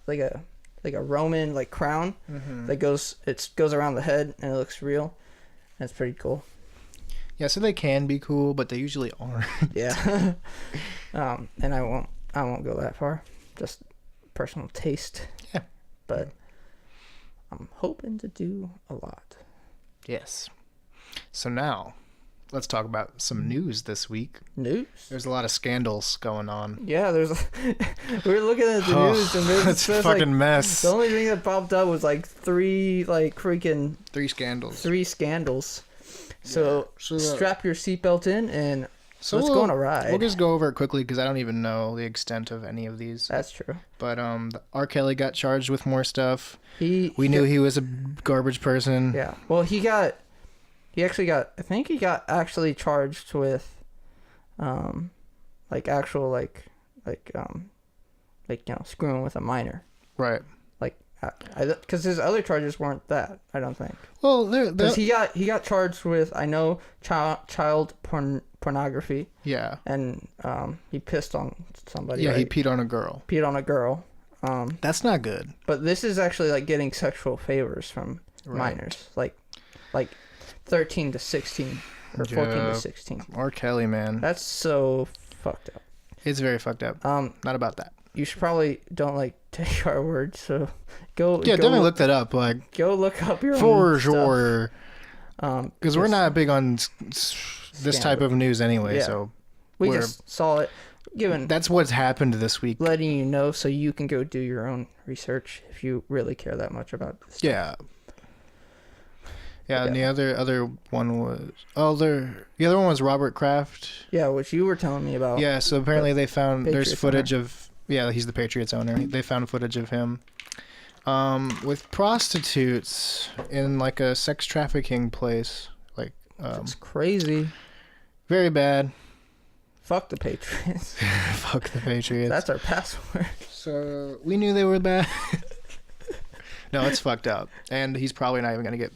like a Roman like crown that goes around the head and it looks real. That's pretty cool. Yeah, so they can be cool, but they usually aren't. Yeah. And I won't go that far. Just personal taste. Yeah. But I'm hoping to do a lot. Yes. So now, let's talk about some news this week. News? There's a lot of scandals going on. Yeah, we were looking at the news and it's a fucking mess. The only thing that popped up was like three scandals. So strap your seatbelt in and let's go on a ride. We'll just go over it quickly because I don't even know the extent of any of these. That's true. But R. Kelly got charged with more stuff. We knew he was a garbage person. Yeah. Well, I think he got actually charged with, screwing with a minor. Right. Because his other charges weren't that, I don't think. Well, because he got charged with, I know, child pornography. Yeah. And he pissed on somebody. Yeah, right? he peed on a girl. That's not good. But this is actually like getting sexual favors from minors, like 13 to 16 or 14 to 16. R. Kelly, man. That's so fucked up. It's very fucked up. Not about that. You should probably don't take our word. So definitely look that up. Go look up your for own sure. Because we're not big on this type of news anyway. Yeah. So we just saw it. That's what's happened this week. Letting you know so you can go do your own research if you really care that much about this stuff. Yeah. Yeah, and the other one was the other one was Robert Kraft. Yeah, which you were telling me about. Yeah, so apparently they found Patriots there's footage of he's the Patriots owner. They found footage of him with prostitutes in like a sex trafficking place. It's crazy. Very bad. Fuck the Patriots. Fuck the Patriots. That's our password. So we knew they were bad. No, it's fucked up. And he's probably not even going to get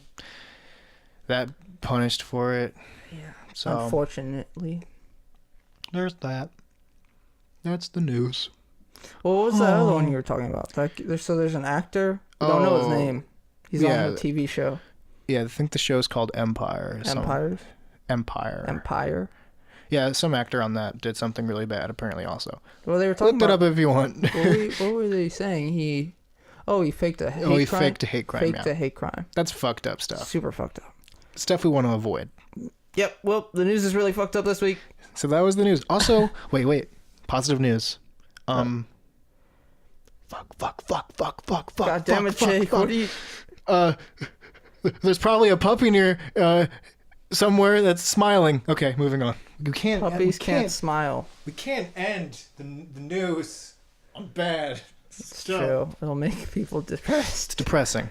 that punished for it. Yeah. So unfortunately. There's that. That's the news. Well, what was the other one you were talking about? There's an actor. I don't know his name. He's on a TV show. Yeah, I think the show's called Empire. Empire. Yeah, some actor on that did something really bad, apparently, also. Well, they were talking about... Look it up if you want. What were they saying? He faked a hate crime? Faked a hate crime, a hate crime. That's fucked up stuff. Super fucked up. Stuff we want to avoid. Yep, well, the news is really fucked up this week. So that was the news. Also, wait. Positive news. Fuck. God damn it, Jake. What are you... There's probably a puppy near... somewhere that's smiling. Okay, moving on. Puppies can't smile. We can't end the news on bad stuff. True. It'll make people depressed. It's depressing.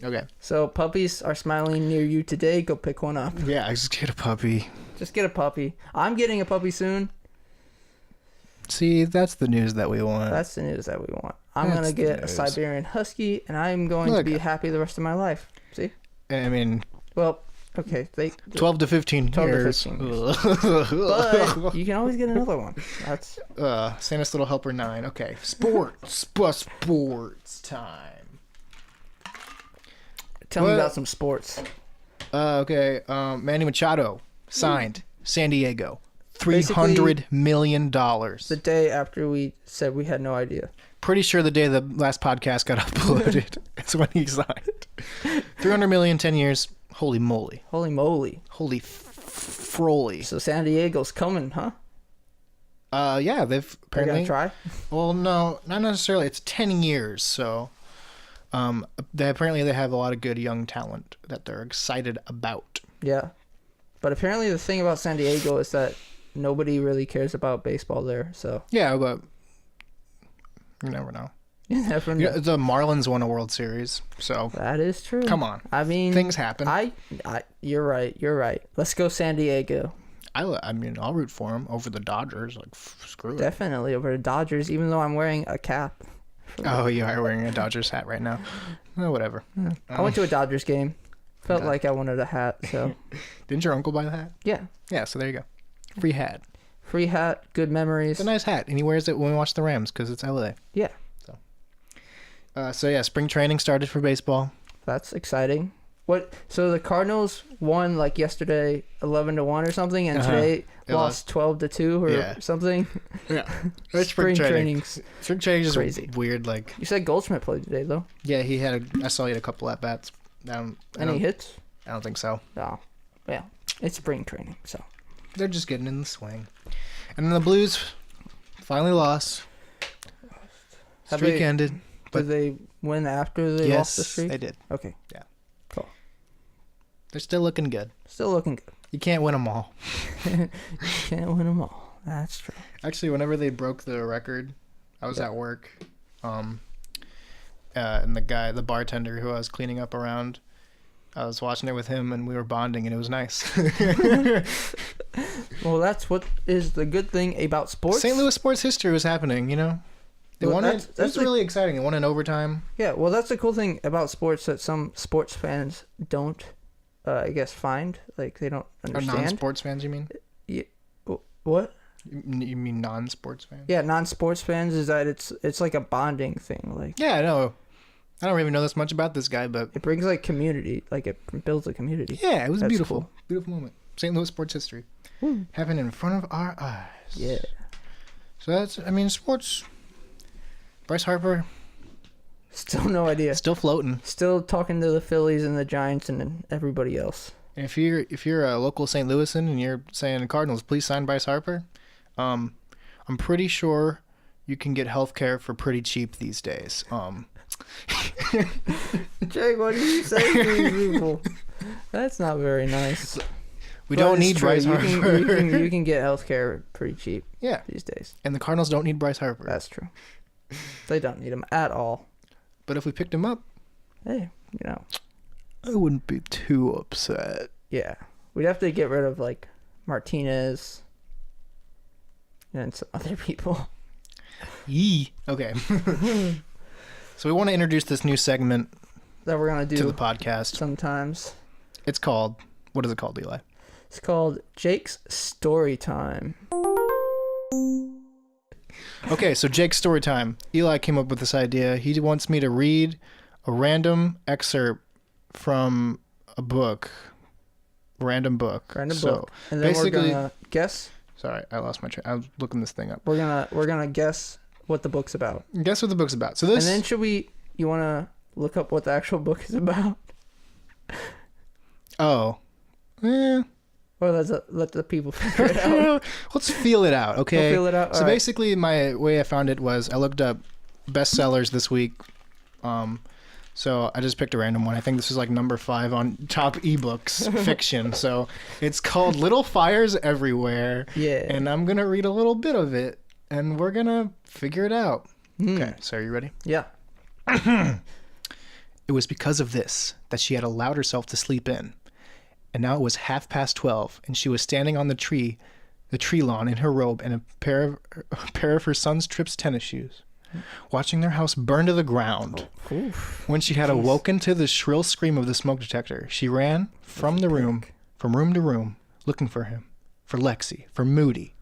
Okay. So puppies are smiling near you today. Go pick one up. Yeah, I just get a puppy. Just get a puppy. I'm getting a puppy soon. See, that's the news that we want. That's the news that we want. I'm That's gonna the get a news. Siberian Husky, and I'm going to Look. be happy the rest of my life. See? I mean, Well, okay. 12 to 15 12 to years. 15 but you can always get another one. That's Santa's Little Helper 9. Okay. Sports time. tell me What? about some sports. Okay. Manny Machado signed San Diego. Basically, $300 million. The day after we said we had no idea. Pretty sure the day the last podcast got uploaded is when he signed. 300 million, 10 years. Holy moly. Holy moly! Holy froly. So San Diego's coming, huh? Yeah, they've Are you apparently. gonna try? Well, no, not necessarily. It's 10 years, so they have a lot of good young talent that they're excited about. Yeah, but apparently the thing about San Diego is that nobody really cares about baseball there. So Yeah, but you never know. you never know. Yeah, the Marlins won a World Series, so That is true. come on. I mean, Things happen. you're right. You're right. Let's go San Diego. I mean, I'll root for them over the Dodgers. Like, screw it. Definitely over the Dodgers, even though I'm wearing a cap. Oh, you are wearing a Dodgers hat right now. Oh, whatever. I went to a Dodgers game. Felt Okay. like I wanted a hat, so Didn't your uncle buy the hat? yeah. Yeah, so there you go. Free hat. Free hat, good memories. It's a nice hat, and he wears it when we watch the Rams because it's LA. Yeah, So yeah, spring training started for baseball. that's exciting. What? So the Cardinals won like yesterday, 11-1 or something, and Uh-huh. today It lost 12-2 or Yeah. something. Yeah, Spring training's Spring training is crazy. weird. Like, You said Goldschmidt played today though. yeah, I saw he had a couple at bats. I Any don't, hits? I don't think so. No. Yeah, it's spring training, so They're just getting in the swing. And then the Blues finally lost. Have Streak they- ended. did they win after they lost the Yes, streak? they did. Okay, They're still looking good. still looking good. You can't win them all. Can't win them all. That's true. Actually, whenever they broke the record, I was Yeah. at work. And the bartender who I was cleaning up around, I was watching it with him, and we were bonding, and it was nice. Well, that's what is the good thing about sports. St. Louis sports history was happening, you know. They Well, won that's- it. It that's was like- really exciting. They won in overtime. Yeah, well, that's the cool thing about sports that some sports fans don't, I guess, find. Like, they don't Or understand. non-sports fans, you mean? What? You mean non-sports fans? Yeah, non-sports fans is that it's like a bonding thing. Like, Yeah, I know. I don't really know this much about this guy, but it brings, like, community. Like, it builds a community. yeah, it was That's beautiful. cool. Beautiful moment. St. Louis sports history. Woo. Happened in front of our eyes. Yeah. So that's, I mean, sports. Bryce Harper, Still no idea. still floating. Still talking to the Phillies and the Giants and everybody else. And if you're a local St. Louisan and you're saying Cardinals, please sign Bryce Harper, I'm pretty sure you can get health care for pretty cheap these days. Jake, what do you say to these people? That's not very nice. We But don't it's need true. Bryce You Harper. can, you can get healthcare pretty cheap Yeah, these days. and the Cardinals don't need Bryce Harper. That's true. They don't need him at all. But if we picked him up, Hey, you know, I wouldn't be too upset. yeah. We'd have to get rid of, like, Martinez and some other people. Yee. Okay. So we want to introduce this new segment That we're going to to do the podcast. sometimes. It's called, what is it called, Eli? It's called Jake's Story Time. Okay, so Jake's story time. Eli came up with this idea. He wants me to read a random excerpt from a book. Random book. Random So, book. And then we're basically- going to guess. Sorry, I lost my train. I was looking this thing up. We're gonna guess what the book's about. Guess what the book's about. So this. And then you want to look up what the actual book is about? Oh. Eh. Or let the people figure it out? Let's feel it out, okay? We'll feel it out? So All right. basically, my way I found it was I looked up bestsellers this week. So I just picked a random one. I think this is like number 5 on top ebooks fiction. So it's called Little Fires Everywhere. Yeah. And I'm going to read a little bit of it and we're going to figure it out. Hmm. Okay, so are you ready? Yeah. It was because of this that she had allowed herself to sleep in. And now it was 12:30, and she was standing on the tree lawn in her robe and a pair of her son's Tripp's tennis shoes, watching their house burn to the ground. Oof. When she had awoken to the shrill scream of the smoke detector, she ran from room to room, looking for him, for Lexi, for Moody.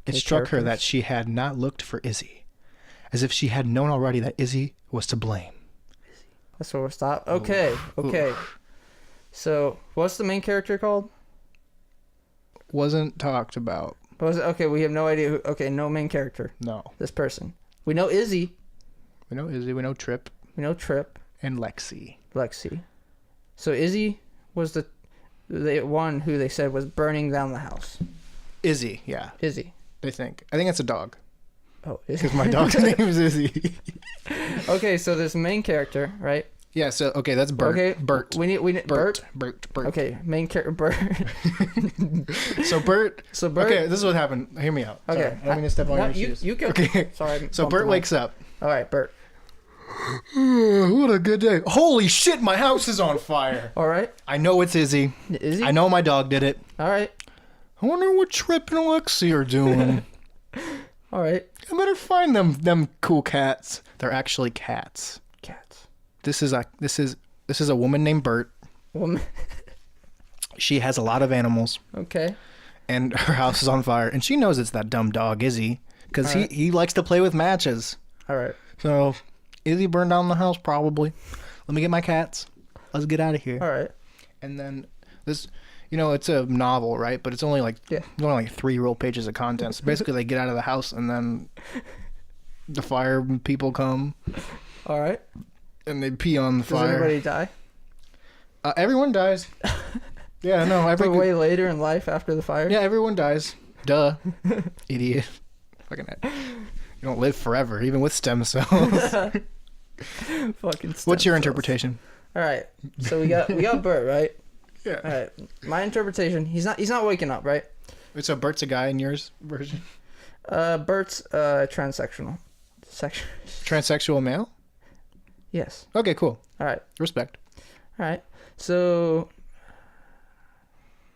It struck her that she had not looked for Izzy, as if she had known already that Izzy was to blame. That's where we'll stop. Okay. So, what's the main character called? Wasn't talked about. Was it? Okay, we have no idea. Okay, no main character. No. This person. We know Izzy. We know Izzy. We know Tripp. We know Tripp. And Lexi. So Izzy was the one who they said was burning down the house. Izzy, yeah. Izzy. They think. I think that's a dog. Oh, because my dog's name is Izzy. Okay, so this main character, right? Yeah. So okay, that's Bert. Okay, Bert. We need Bert. Bert. Okay, main character Bert. So Bert. Okay, this is what happened. Hear me out. Okay, Sorry, I don't mean to step on your shoes. You go. Okay. Sorry. So Bert wakes up. All right, Bert. What a good day! Holy shit, my house is on fire. All right. I know it's Izzy. Izzy? I know my dog did it. All right. I wonder what Tripp and Lexi are doing. All right. I better find them cool cats. They're actually cats. Cats. This is a woman named Bert. Woman. She has a lot of animals. Okay. And her house is on fire, and she knows it's that dumb dog Izzy, because he likes to play with matches. All right. So Izzy burned down the house probably. Let me get my cats. Let's get out of here. All right. And then this, it's a novel, right? But it's only like 3 real pages of content. So basically, they get out of the house, and then the fire people come. All right. And they pee on the fire. Does anybody die? Everyone dies. Yeah, no. Way later in life after the fire? Yeah, everyone dies. Duh. Idiot. Fucking it. You don't live forever, even with stem cells. Fucking What's your cells. Interpretation? All right. So we got Bert, right? Yeah. All right. My interpretation, he's not waking up, right? So Bert's a guy in yours version? Bert's transsexual. Transsexual male? Yes. Okay, cool. All right. Respect. All right. So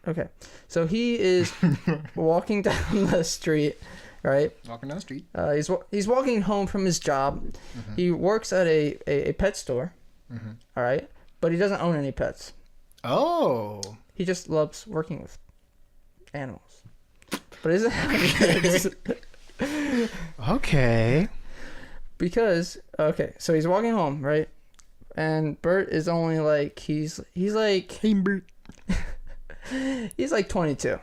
okay. So he is walking down the street, right? Walking down the street. He's walking home from his job. Mm-hmm. He works at a pet store. Mm-hmm. All right. But he doesn't own any pets. Oh. He just loves working with animals. But isn't that Okay. Because so he's walking home, right? And Bert is only like he's like Hey, Bert. he's like 22.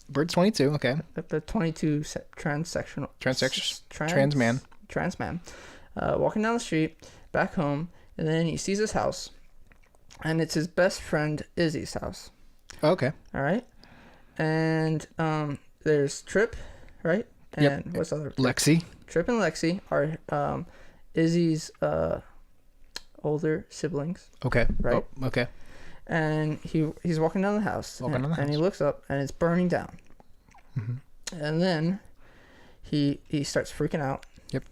Bert's 22. Okay. The 22 trans man. Walking down the street back home, and then he sees his house, and it's his best friend Izzy's house. Okay. All right. And there's Tripp, right? And yep. What's the other? Lexi. Tripp and Lexi are Izzy's older siblings. Okay. Right. Oh, okay. And he's walking down the house. And he looks up, and it's burning down. Mm-hmm. And then he starts freaking out. Yep.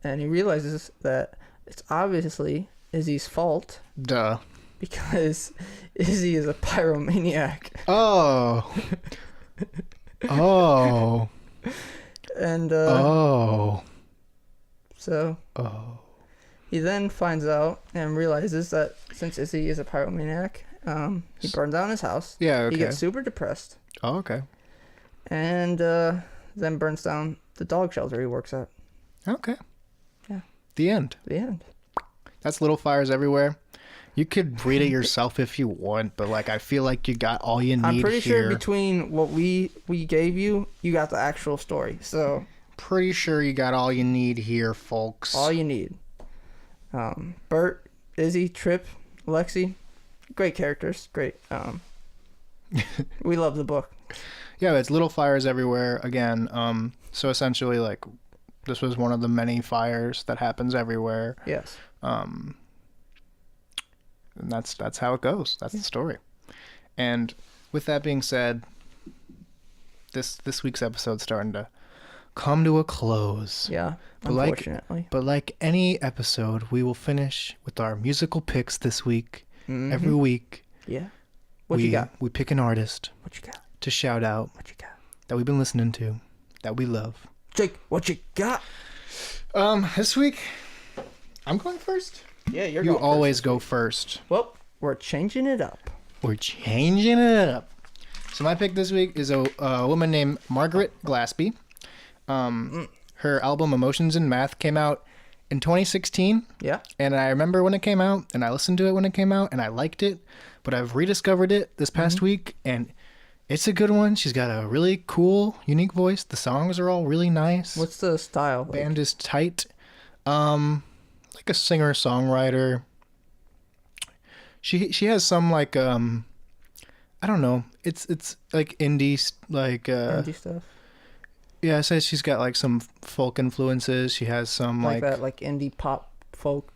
And he realizes that it's obviously Izzy's fault. Duh. Because Izzy is a pyromaniac. Oh. Oh. And oh. So he then finds out and realizes that since Izzy is a pyromaniac, he burned down his house. Yeah, okay. He gets super depressed. Oh, okay. And then burns down the dog shelter he works at. Okay. Yeah. The end. The end. That's Little Fires Everywhere. You could read it yourself if you want, but I feel like you got all you need here. I'm pretty sure between what we gave you, you got the actual story. So pretty sure you got all you need here, folks. All you need. Bert, Izzy, Tripp, Lexi, great characters. Great. We love the book. Yeah, it's Little Fires Everywhere again. So essentially, this was one of the many fires that happens everywhere. Yes. And that's how it goes. That's the story. And with that being said, this week's episode's starting to come to a close. Yeah, But like- unfortunately. But like any episode, we will finish with our musical picks this week. Mhm. Every week, Yeah. What you got? we pick an artist What you got? to shout out What you got? that we've been listening to, that we love. Jake, what you got? This week, I'm going first. Yeah, you're You going always first. go first. Well, we're changing it up. We're changing it up. So my pick this week is a woman named Margaret Glaspie. Her album Emotions in Math came out in 2016, Yeah. and I remember when it came out, and I listened to it when it came out, and I liked it, but I've rediscovered it this past week, and it's a good one. She's got a really cool, unique voice. The songs are all really nice. What's the style? Like? Band is tight. Like a singer-songwriter. She has some like I don't know. It's like indie like Indie stuff. yeah, it says she's got like some folk influences. She has some Like that, like indie pop folk.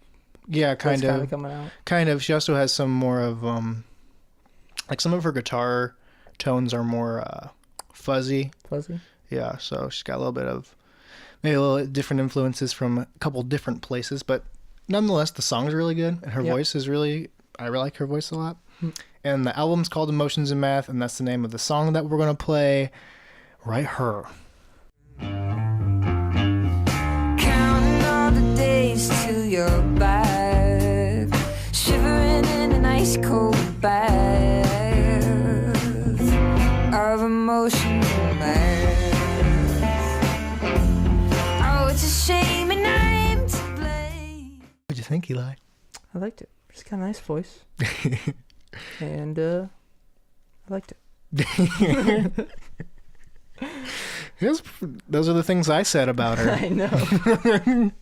yeah, Kind kind of coming out. kind of. She also has some more of like some of her guitar tones are more fuzzy. Fuzzy. Yeah, so she's got a little bit of maybe a little different influences from a couple different places, but nonetheless the song's really good and her Yep. voice is really I really like her voice a lot. And the album's called Emotions in Math, and that's the name of the song that we're gonna play right here. Counting all the days till you're back, shivering in an ice cold bath of emotions and math. Oh, it's a shame and I'm to blame. What'd you think, Eli? I liked it. She's got a nice voice. And I liked it. Yes, those are the things I said about her. I know.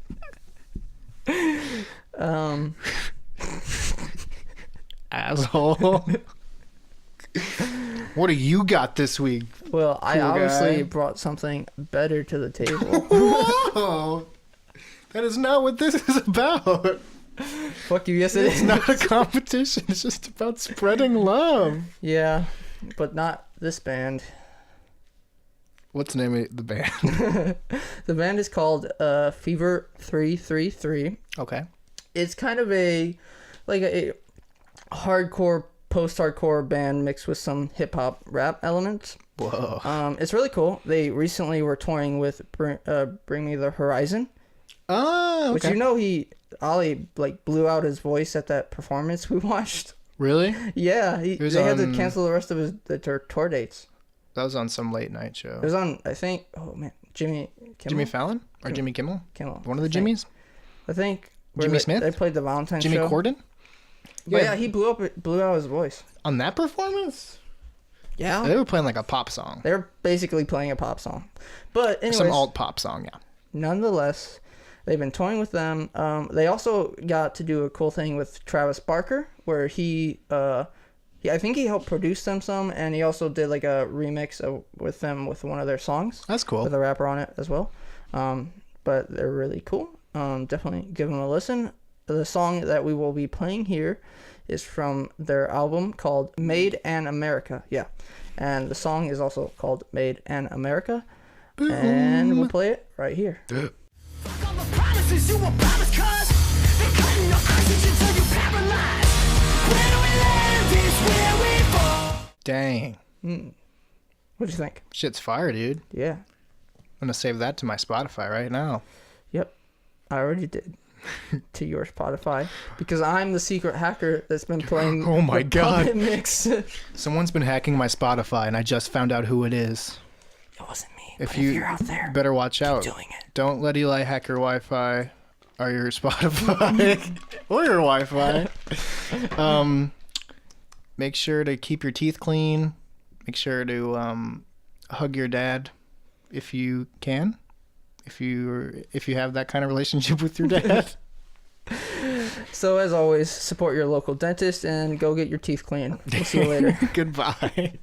Asshole. What do you got this week? Well, I Cool obviously guy. brought something better to the table. Whoa! That is not what this is about. Fuck you, yes it It's is. not a competition. It's just about spreading love. Yeah, but not this band. What's the name of the band? The band is called Fever 333. Okay. It's kind of a hardcore, post-hardcore band mixed with some hip-hop rap elements. Whoa. It's really cool. They recently were touring with Bring Me the Horizon, Oh, okay. which Ollie like blew out his voice at that performance we watched. Really? Yeah, was they had to on- cancel the rest of their tour dates. That was on some late night show. It was on, I think, oh man, Jimmy Kimmel. Jimmy Fallon or Jimmy Kimmel? Kimmel. One of the I think. Jimmys? I think. where Jimmy they, Smith? They played the Valentine's Jimmy show. Corden? But yeah, he blew out his voice. On that performance? Yeah. They were playing like a pop song. They're basically playing a pop song. But anyways, Some alt pop song, yeah. nonetheless, they've been touring with them. They also got to do a cool thing with Travis Barker, where I think he helped produce them some, and he also did like a remix with them with one of their songs That's cool. with a rapper on it as well. But they're really cool. Definitely give them a listen. The song that we will be playing here is from their album called Made in America. Yeah. And the song is also called Made in America. And we'll play it right here. Fuck all the promises you were promised, cuz they're cutting your oxygen till you paralyzed. Where we land is where we fall. Dang. What'd you think? Shit's fire, dude. Yeah. I'm gonna save that to my Spotify right now. Yep. I already did. To your Spotify. Because I'm the secret hacker that's been playing Oh my the God. Puppet Mix. Someone's been hacking my Spotify, and I just found out who it is. It wasn't me. If But you if you're out there better watch out. doing it. Don't let Eli hack your Wi-Fi or your Spotify or your Wi-Fi. Make sure to keep your teeth clean. Make sure to hug your dad if you can. If you have that kind of relationship with your dad. So as always, support your local dentist and go get your teeth clean. We'll see you later. Goodbye.